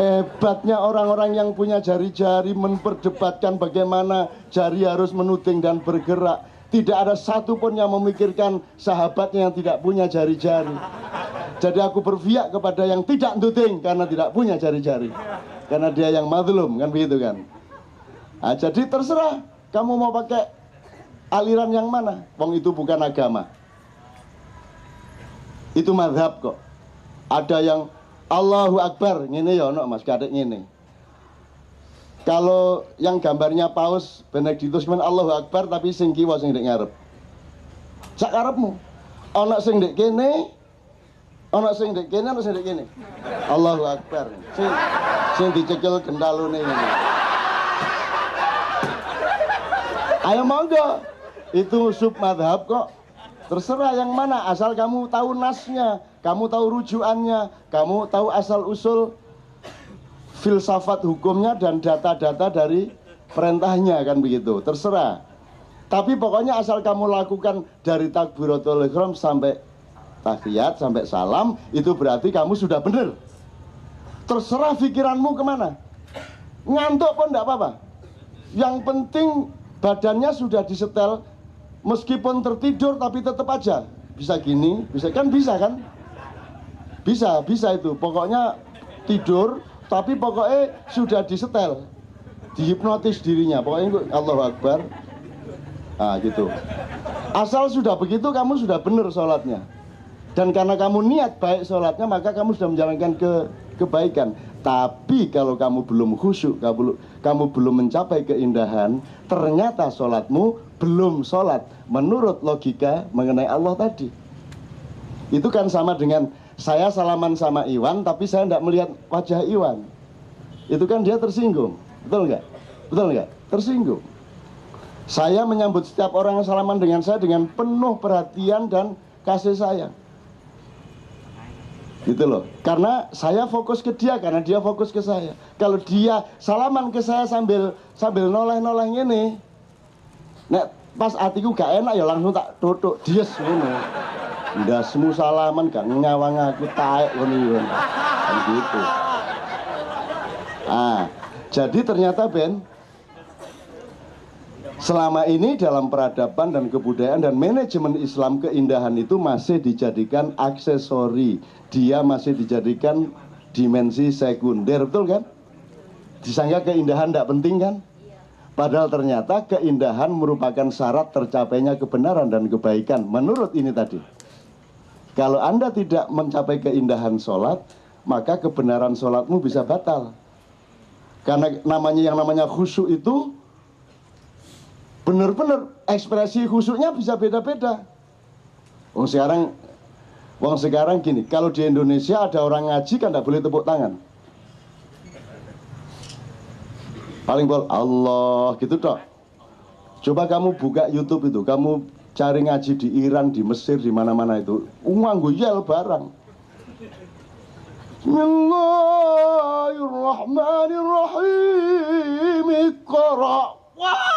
Hebatnya orang-orang yang punya jari-jari memperdebatkan bagaimana jari harus menuding dan bergerak. Tidak ada satupun yang memikirkan sahabatnya yang tidak punya jari-jari. Jadi aku berpihak kepada yang tidak nuding karena tidak punya jari-jari. Karena dia yang mazlum, kan begitu kan. Nah, jadi terserah kamu mau pakai aliran yang mana. Wong itu bukan agama. Itu mazhab kok. Ada yang Allahu Akbar, ngene ya ono Mas, kadek ngene. Kalau yang gambarnya Paus Benedictus men Allahu Akbar tapi sing kiwa sing ndek ngarep. Sak karepmu. Ono sing ndek kene, ono sing ndek kene, ono sing ndek kene. Allahu Akbar. Sing dicekel gendalune ngene. Ayo monggo. Itu sub madhab kok. Terserah yang mana, asal kamu tahu nasnya, kamu tahu rujukannya, kamu tahu asal-usul filsafat hukumnya dan data-data dari perintahnya, kan begitu. Terserah. Tapi pokoknya asal kamu lakukan dari takbiratul ihram sampai tahiyat, sampai salam, itu berarti kamu sudah benar. Terserah pikiranmu kemana. Ngantuk pun enggak apa-apa. Yang penting badannya sudah disetel. Meskipun tertidur tapi tetap aja bisa gini, bisa kan, bisa itu. Pokoknya tidur tapi pokoknya sudah disetel, dihipnotis dirinya. Pokoknya Allahu Akbar. Ah gitu. Asal sudah begitu kamu sudah benar sholatnya. Dan karena kamu niat baik sholatnya, maka kamu sudah menjalankan kebaikan. Tapi kalau kamu belum khusyuk, kamu belum mencapai keindahan, ternyata sholatmu belum sholat menurut logika mengenai Allah tadi. Itu kan sama dengan saya salaman sama Iwan tapi saya tidak melihat wajah Iwan. Itu kan dia tersinggung. Betul nggak? Betul nggak? Tersinggung. Saya menyambut setiap orang yang salaman dengan saya dengan penuh perhatian dan kasih sayang. Gitu loh. Karena saya fokus ke dia, karena dia fokus ke saya. Kalau dia salaman ke saya sambil noleh-noleh ngene, nek pas hatiku gak enak ya langsung tak tutuk dies ngono. ndasmu salaman gak nyawang aku taek ngono iki. Kan gitu. Jadi ternyata Ben, selama ini dalam peradaban dan kebudayaan dan manajemen Islam, keindahan itu masih dijadikan aksesori. Dia masih dijadikan dimensi sekunder, betul kan? Disangka keindahan tidak penting kan? Padahal ternyata keindahan merupakan syarat tercapainya kebenaran dan kebaikan. Menurut ini tadi, kalau Anda tidak mencapai keindahan sholat, maka kebenaran sholatmu bisa batal. Karena yang namanya khusyuk itu benar-benar ekspresi khusyuknya bisa beda-beda. Wong sekarang gini, kalau di Indonesia ada orang ngaji kan tidak boleh tepuk tangan. Paling bol Allah gitu toh. Coba kamu buka YouTube itu, kamu cari ngaji di Iran, di Mesir, di mana-mana itu, nganggo yel barang. Bismillahirrahmanirrahim. Iqra. Wah.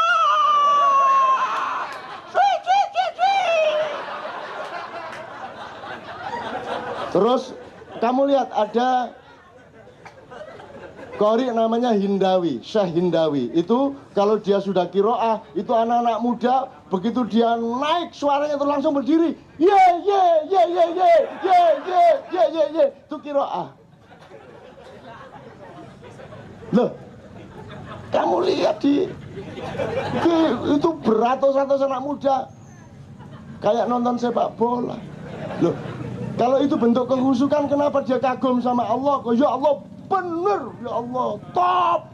Terus kamu lihat ada qori namanya Hindawi, Syekh Hindawi. Itu kalau dia sudah kiroah, itu anak-anak muda, begitu dia naik suaranya itu langsung berdiri. Ye ye ye ye ye ye ye ye ye ye. Itu kiroah. Loh, kamu lihat itu beratus-ratus anak muda kayak nonton sepak bola. Loh, kalau itu bentuk kehusukan, kenapa dia kagum sama Allah? Kok ya Allah bener, ya Allah top.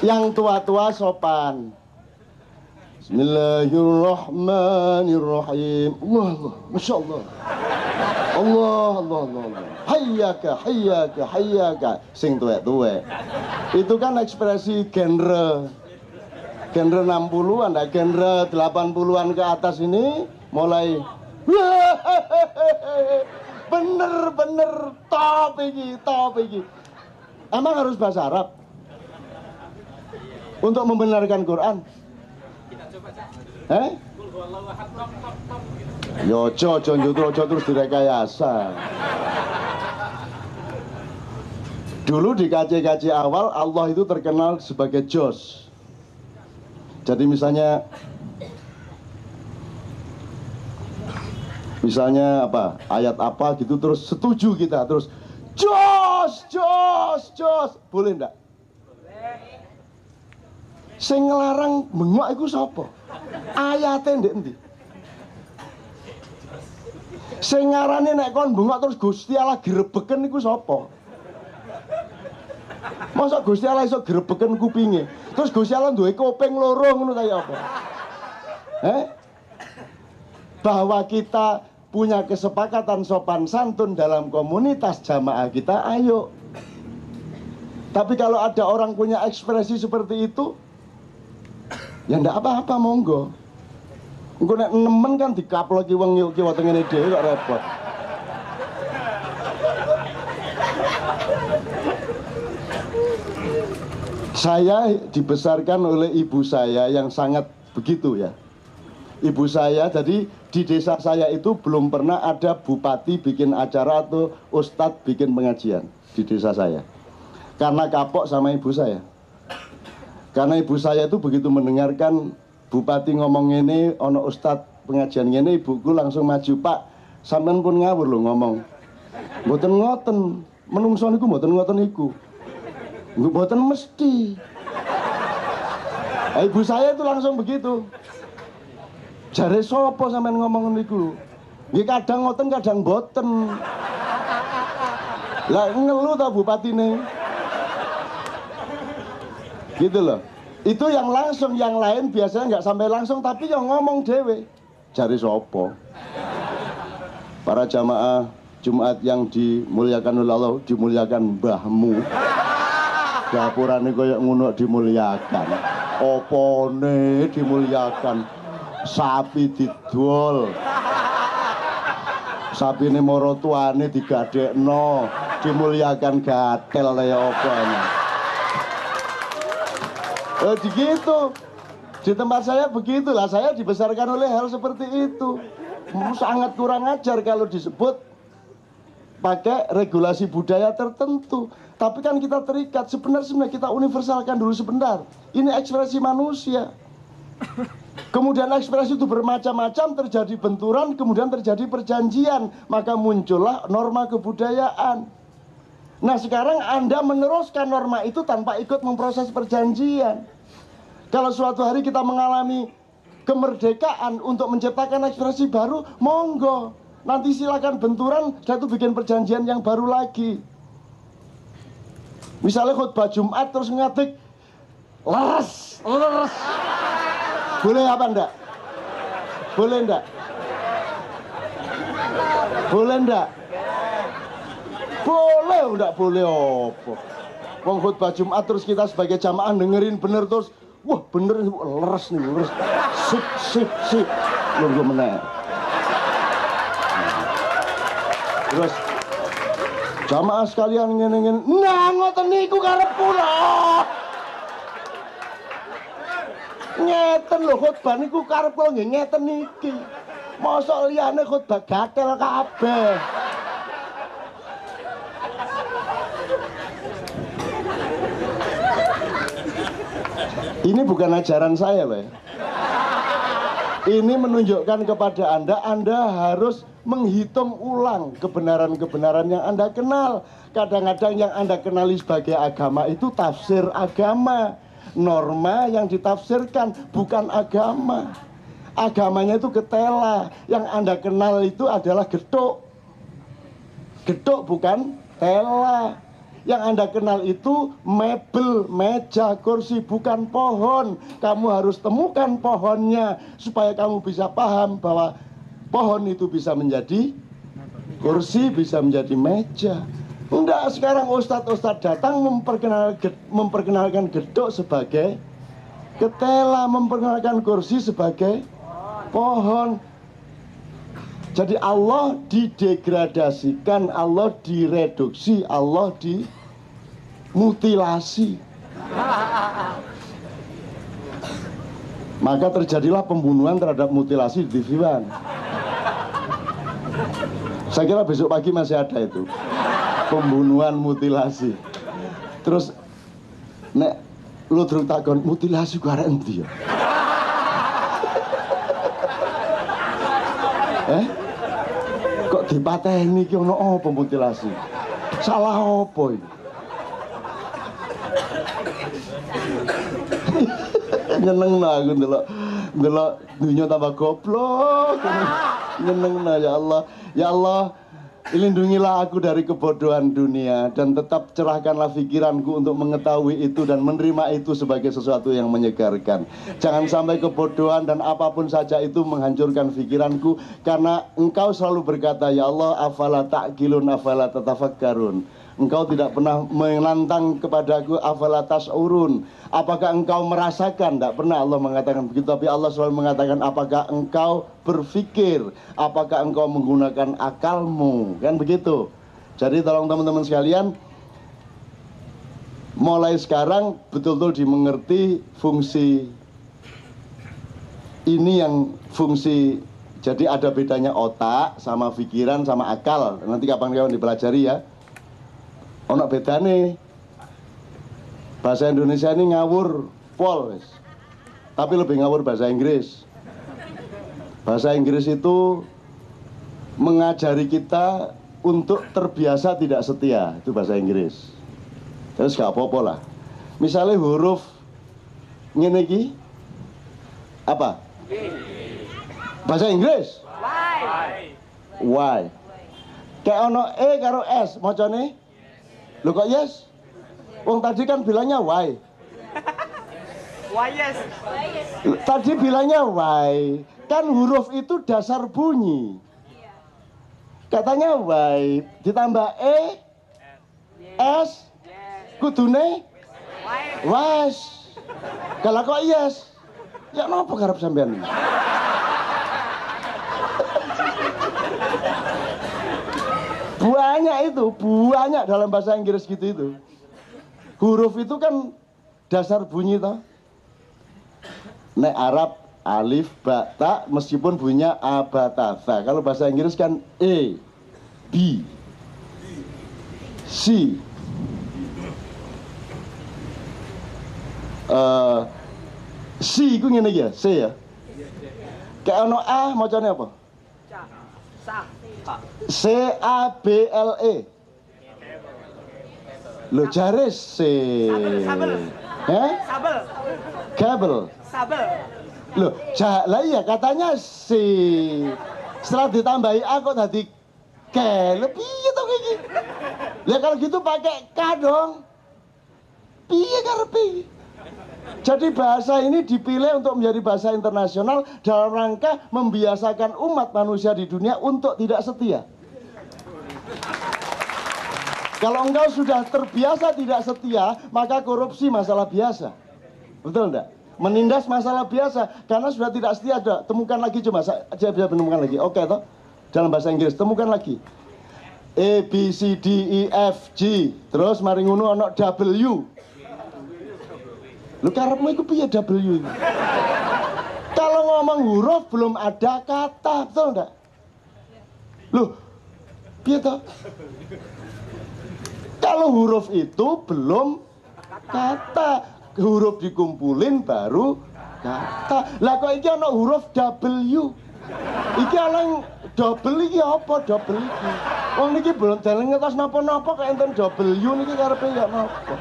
Yang tua-tua sopan. Bismillahirrahmanirrahim. Allah, Masya Allah. Allah. Hayyaka. Sing tuwek-tuwek. Itu kan ekspresi genre 60-an, genre 80-an ke atas ini mulai bener top iki. Emang harus bahasa Arab untuk membenarkan Quran? Yo ojo terus direkayasa. Dulu di KC awal Allah itu terkenal sebagai Jos. Jadi misalnya apa, ayat apa gitu terus setuju kita terus Jos. Boleh ndak? Sing nglarang bengok iku sapa? Ayate ndek endi? Sing ngarane nek kon bengok terus Gusti Allah grebeken iku sapa? Masa Gusti Allah iso grebeken kupinge? Terus Gusti Allah duwe kuping loro ngono ta ya apa? Bahwa kita punya kesepakatan sopan santun dalam komunitas jamaah kita, ayo. Tapi kalau ada orang punya ekspresi seperti itu, ya ndak apa-apa, monggo. Engko nek nemen kan dikaploki wong kiwa tengene dhewe kok repot. Saya dibesarkan oleh ibu saya yang sangat begitu ya. Ibu saya, jadi di desa saya itu belum pernah ada bupati bikin acara atau ustadz bikin pengajian di desa saya. Karena kapok sama ibu saya. Karena ibu saya itu begitu mendengarkan bupati ngomong ini, ono ustadz pengajian ini, ibuku langsung maju, Pak, sampean pun ngawur lho ngomong. Mboten ngoten, menungso niku mboten ngoten niku. Mboten mesti. Ibu saya itu langsung begitu. Jare sapa sampean ngomong niku? Nggih kadang ngoten kadang mboten. Lah ngeluh ta bupatine. Gitu loh. Itu yang langsung, yang lain biasanya nggak sampai langsung tapi yang ngomong dewe. Jare sapa? Para jamaah Jumat yang dimuliakan oleh Allah, dimuliakan mbahmu. Dapurane koyo ngono dimuliakan. Opone dimuliakan. Sapi didol. Sapine mara tuane digadekno, dimuliakan gatel kaya apa ini. Begitu. Di tempat saya begitulah, saya dibesarkan oleh hal seperti itu. Sangat kurang ajar kalau disebut pakai regulasi budaya tertentu. Tapi kan kita terikat, sebenarnya kita universalkan dulu sebentar. Ini ekspresi manusia. Kemudian ekspresi itu bermacam-macam, terjadi benturan, kemudian terjadi perjanjian. Maka muncullah norma kebudayaan. Nah sekarang Anda meneruskan norma itu tanpa ikut memproses perjanjian. Kalau suatu hari kita mengalami kemerdekaan untuk menciptakan ekspresi baru, monggo. Nanti silakan benturan, saya tuh bikin perjanjian yang baru lagi. Misalnya khutbah Jumat terus ngatik, leres. Boleh apa enggak? Boleh enggak? Boleh enggak? Boleh enggak? Boleh apa? Wong khutbah Jumat terus kita sebagai jamaah dengerin bener terus, wah bener leres nih, leres. Sip. Nunggu meneh. Terus jamaah sekalian ngene-ngene, nah ngoten niku karep kula. Ngeten lho khutbah niku karep kula nggih ngeten niki. Mosok liyane khutbah gatel kabeh. Ini bukan ajaran saya loh ya. Ini menunjukkan kepada Anda harus menghitung ulang kebenaran-kebenaran yang Anda kenal. Kadang-kadang yang Anda kenali sebagai agama itu tafsir agama. Norma yang ditafsirkan bukan agama. Agamanya itu ketela. Yang Anda kenal itu adalah gedok. Gedok bukan tela. Yang Anda kenal itu mebel, meja, kursi, bukan pohon. Kamu harus temukan pohonnya supaya kamu bisa paham bahwa pohon itu bisa menjadi kursi, bisa menjadi meja. Enggak, sekarang ustadz-ustadz datang memperkenalkan gedok sebagai ketela, memperkenalkan kursi sebagai pohon. Jadi Allah didegradasikan, Allah direduksi, Allah dimutilasi. Maka terjadilah pembunuhan terhadap mutilasi di TV One. Saya kira besok pagi masih ada itu. Pembunuhan mutilasi. Terus nek lu terus takon mutilasi ku arek endi ya? Kok dipateni iki ono apa mutilasi? Salah apa iki? Nyenengno aku ndelok dunia tambah goblok. Nyenengno ya Allah. Ya Allah, lindungilah aku dari kebodohan dunia dan tetap cerahkanlah pikiranku untuk mengetahui itu dan menerima itu sebagai sesuatu yang menyegarkan. Jangan sampai kebodohan dan apapun saja itu menghancurkan pikiranku, karena Engkau selalu berkata, ya Allah, afala ta'qilun afala tatafakkarun. Engkau tidak pernah menantang kepadaku, afala tas'urun. Apakah engkau merasakan? Tidak pernah Allah mengatakan begitu. Tapi Allah selalu mengatakan, apakah engkau berpikir? Apakah engkau menggunakan akalmu? Kan begitu. Jadi tolong teman-teman sekalian, mulai sekarang betul-betul dimengerti fungsi ini, yang fungsi. Jadi ada bedanya otak sama pikiran sama akal. Nanti kapan-kapan dipelajari ya. Ono bedane. Bahasa Indonesia ini ngawur pol, tapi lebih ngawur bahasa Inggris. Bahasa Inggris itu mengajari kita untuk terbiasa tidak setia. Itu bahasa Inggris. Terus gak apa-apa lah. Misalnya huruf ngene iki apa? Bahasa Inggris? Why? Kayak ono E karo S, macane? Loh kok yes? Wong tadi kan bilangnya why. Why yes? Tadi bilangnya why. Kan huruf itu dasar bunyi. Katanya why ditambah E, S, kudune wes. Kalau kok yes, ya napa karep sampean? Banyak itu, banyak dalam bahasa Inggris gitu itu. Huruf itu kan dasar bunyi toh. Nek Arab alif ba ta meskipun bunyinya abatata. Kalau bahasa Inggris kan A, B, C. C itu ngene ya, C ya. Kayak ono A macamnya apa? C A B L E. Lo jaris C. Sabel. Sabel. Kabel. Sabel. Loh, lah iya katanya C. Setelah ditambahi A kok tadi K. Lebih itu kayak gitu. Ya kalau gitu pakai K dong. Piye karepe? Jadi bahasa ini dipilih untuk menjadi bahasa internasional dalam rangka membiasakan umat manusia di dunia untuk tidak setia. Kalau engkau sudah terbiasa tidak setia, maka korupsi masalah biasa. Betul enggak? Menindas masalah biasa. Karena sudah tidak setia, temukan lagi coba. Saya bisa menemukan lagi. Oke toh? Dalam bahasa Inggris, temukan lagi. A, B, C, D, E, F, G. Terus mari ngono ono W. Lu karepmu iku piye W itu? Kalau ngomong huruf belum ada kata, betul enggak? Loh, piye toh? Kalau huruf itu belum kata, huruf dikumpulin baru kata. Lah kok iki ana huruf W. Iki ana double iki apa double iki? Wong niki belum dalem ngetos napa-napa kok enten W niki karepe ya napa?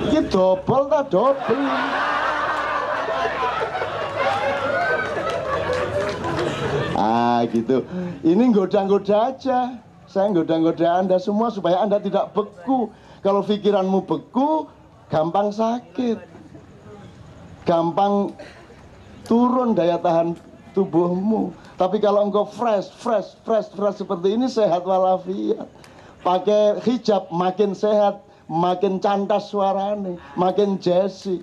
Iki double ta double. Ah gitu. Ini goda-goda aja. Saya goda-goda Anda semua supaya Anda tidak beku. Kalau pikiranmu beku, gampang sakit. Gampang turun daya tahan tubuhmu. Tapi kalau engkau fresh seperti ini, sehat walafiat. Pakai hijab makin sehat, makin cantas suaranya, makin jesi,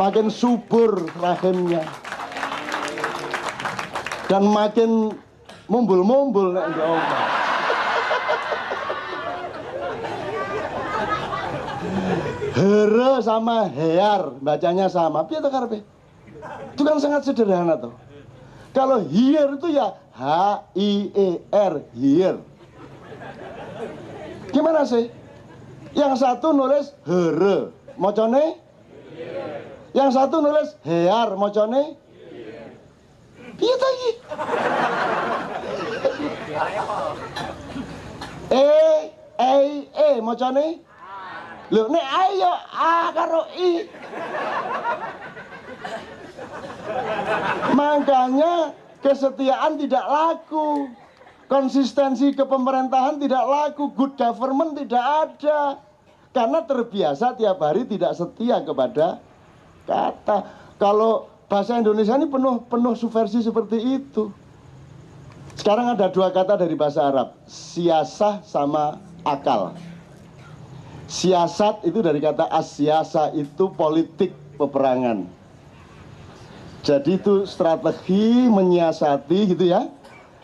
makin subur rahimnya. Dan makin mumbul-mumbul nek omah. Here sama hear bacanya sama. Piye to karepe? Itu kan sangat sederhana toh. Kalau here itu ya H I E R, here. Gimana sih? Yang satu nulis here, macane? Yang satu nulis hear, macane? Piye to iki? Macane? Lho nek ayo A karo I. Makanya kesetiaan tidak laku. Konsistensi kepemerintahan tidak laku, good government tidak ada. Karena terbiasa tiap hari tidak setia kepada kata. Kalau bahasa Indonesia ini penuh subversi seperti itu. Sekarang ada dua kata dari bahasa Arab, siasah sama akal. Siasat itu dari kata asyasa, itu politik peperangan. Jadi itu strategi menyiasati gitu ya.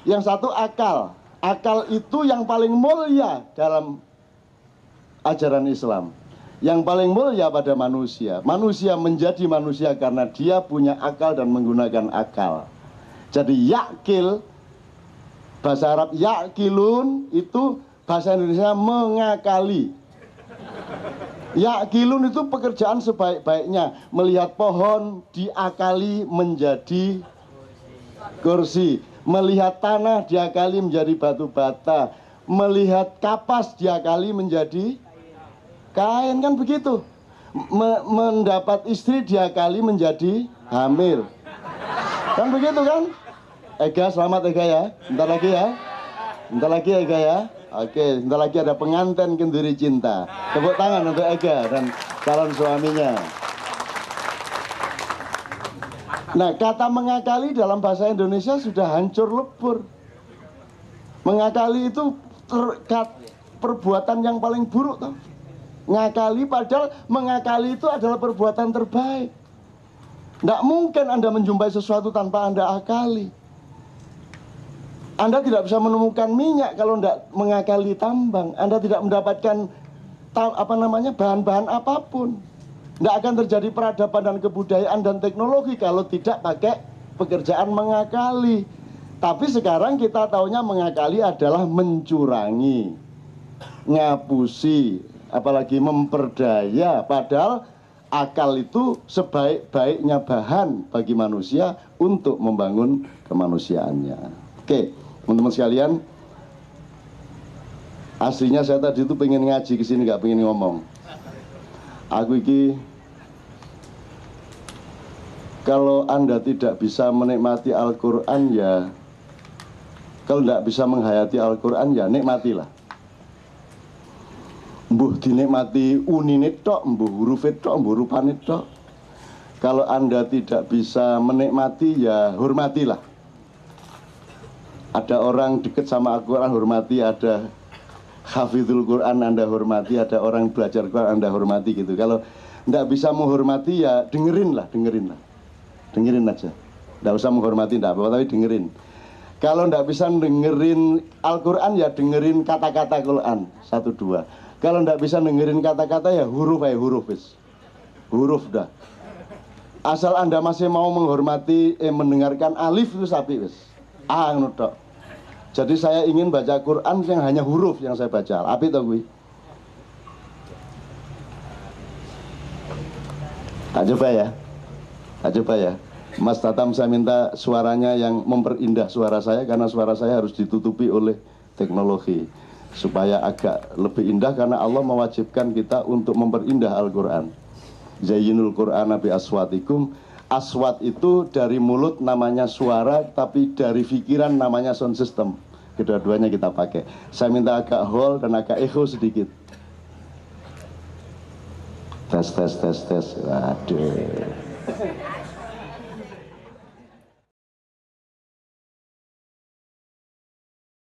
Yang satu akal. Akal itu yang paling mulia dalam ajaran Islam. Yang paling mulia pada manusia. Manusia menjadi manusia karena dia punya akal dan menggunakan akal. Jadi yakil, bahasa Arab yakilun, itu bahasa Indonesia mengakali. Yakilun itu pekerjaan sebaik-baiknya. Melihat pohon diakali menjadi kursi. Melihat tanah diakali menjadi batu bata. Melihat kapas diakali menjadi kain, kan begitu. Mendapat istri diakali menjadi hamil. Kan begitu kan? Ega, selamat Ega ya. Bentar lagi ya. Bentar lagi Ega ya. Oke, bentar lagi ada pengantin kenduri cinta. Tepuk tangan untuk Ega dan calon suaminya. Nah, kata mengakali dalam bahasa Indonesia sudah hancur lebur. Mengakali itu perbuatan yang paling buruk toh. Ngakali, padahal mengakali itu adalah perbuatan terbaik. Tidak mungkin Anda menjumpai sesuatu tanpa Anda akali. Anda tidak bisa menemukan minyak kalau tidak mengakali tambang. Anda tidak mendapatkan bahan-bahan apapun. Tidak akan terjadi peradaban dan kebudayaan dan teknologi kalau tidak pakai pekerjaan mengakali. Tapi sekarang kita taunya mengakali adalah mencurangi, ngapusi, apalagi memperdaya. Padahal akal itu sebaik-baiknya bahan bagi manusia untuk membangun kemanusiaannya. Oke, teman-teman sekalian, aslinya saya tadi itu pengen ngaji ke sini, nggak pengen ngomong. Aku iki, kalau Anda tidak bisa menikmati Al-Quran ya, kalau tidak bisa menghayati Al-Quran ya nikmatilah. Mbuh dinikmati unine tok, mbuh hurufe tok, mbuh rupane tok. Kalau Anda tidak bisa menikmati ya hormatilah. Ada orang dekat sama Al-Quran, hormati. Ada hafizul Quran, Anda hormati. Ada orang belajar Quran, Anda hormati gitu. Kalau tidak bisa menghormati ya dengerin aja. Tidak usah menghormati, tidak apa-apa, tapi dengerin. Kalau tidak bisa dengerin Al-Quran ya dengerin kata-kata Quran 1-2. Kalau tidak bisa dengerin kata-kata ya huruf wis. Huruf dah. Asal Anda masih mau menghormati, mendengarkan alif itu sapi wis. Tok. Jadi saya ingin baca Quran yang hanya huruf yang saya baca. Api toh gue. Tak coba ya. Mas Tatam, saya minta suaranya yang memperindah suara saya, karena suara saya harus ditutupi oleh teknologi supaya agak lebih indah, karena Allah mewajibkan kita untuk memperindah Al-Quran. Zayyinul Qur'ana bi aswatikum. Aswat itu dari mulut namanya suara, tapi dari pikiran namanya sound system. Kedua-duanya kita pakai. Saya minta agak hol dan agak echo sedikit. Tes. Waduh.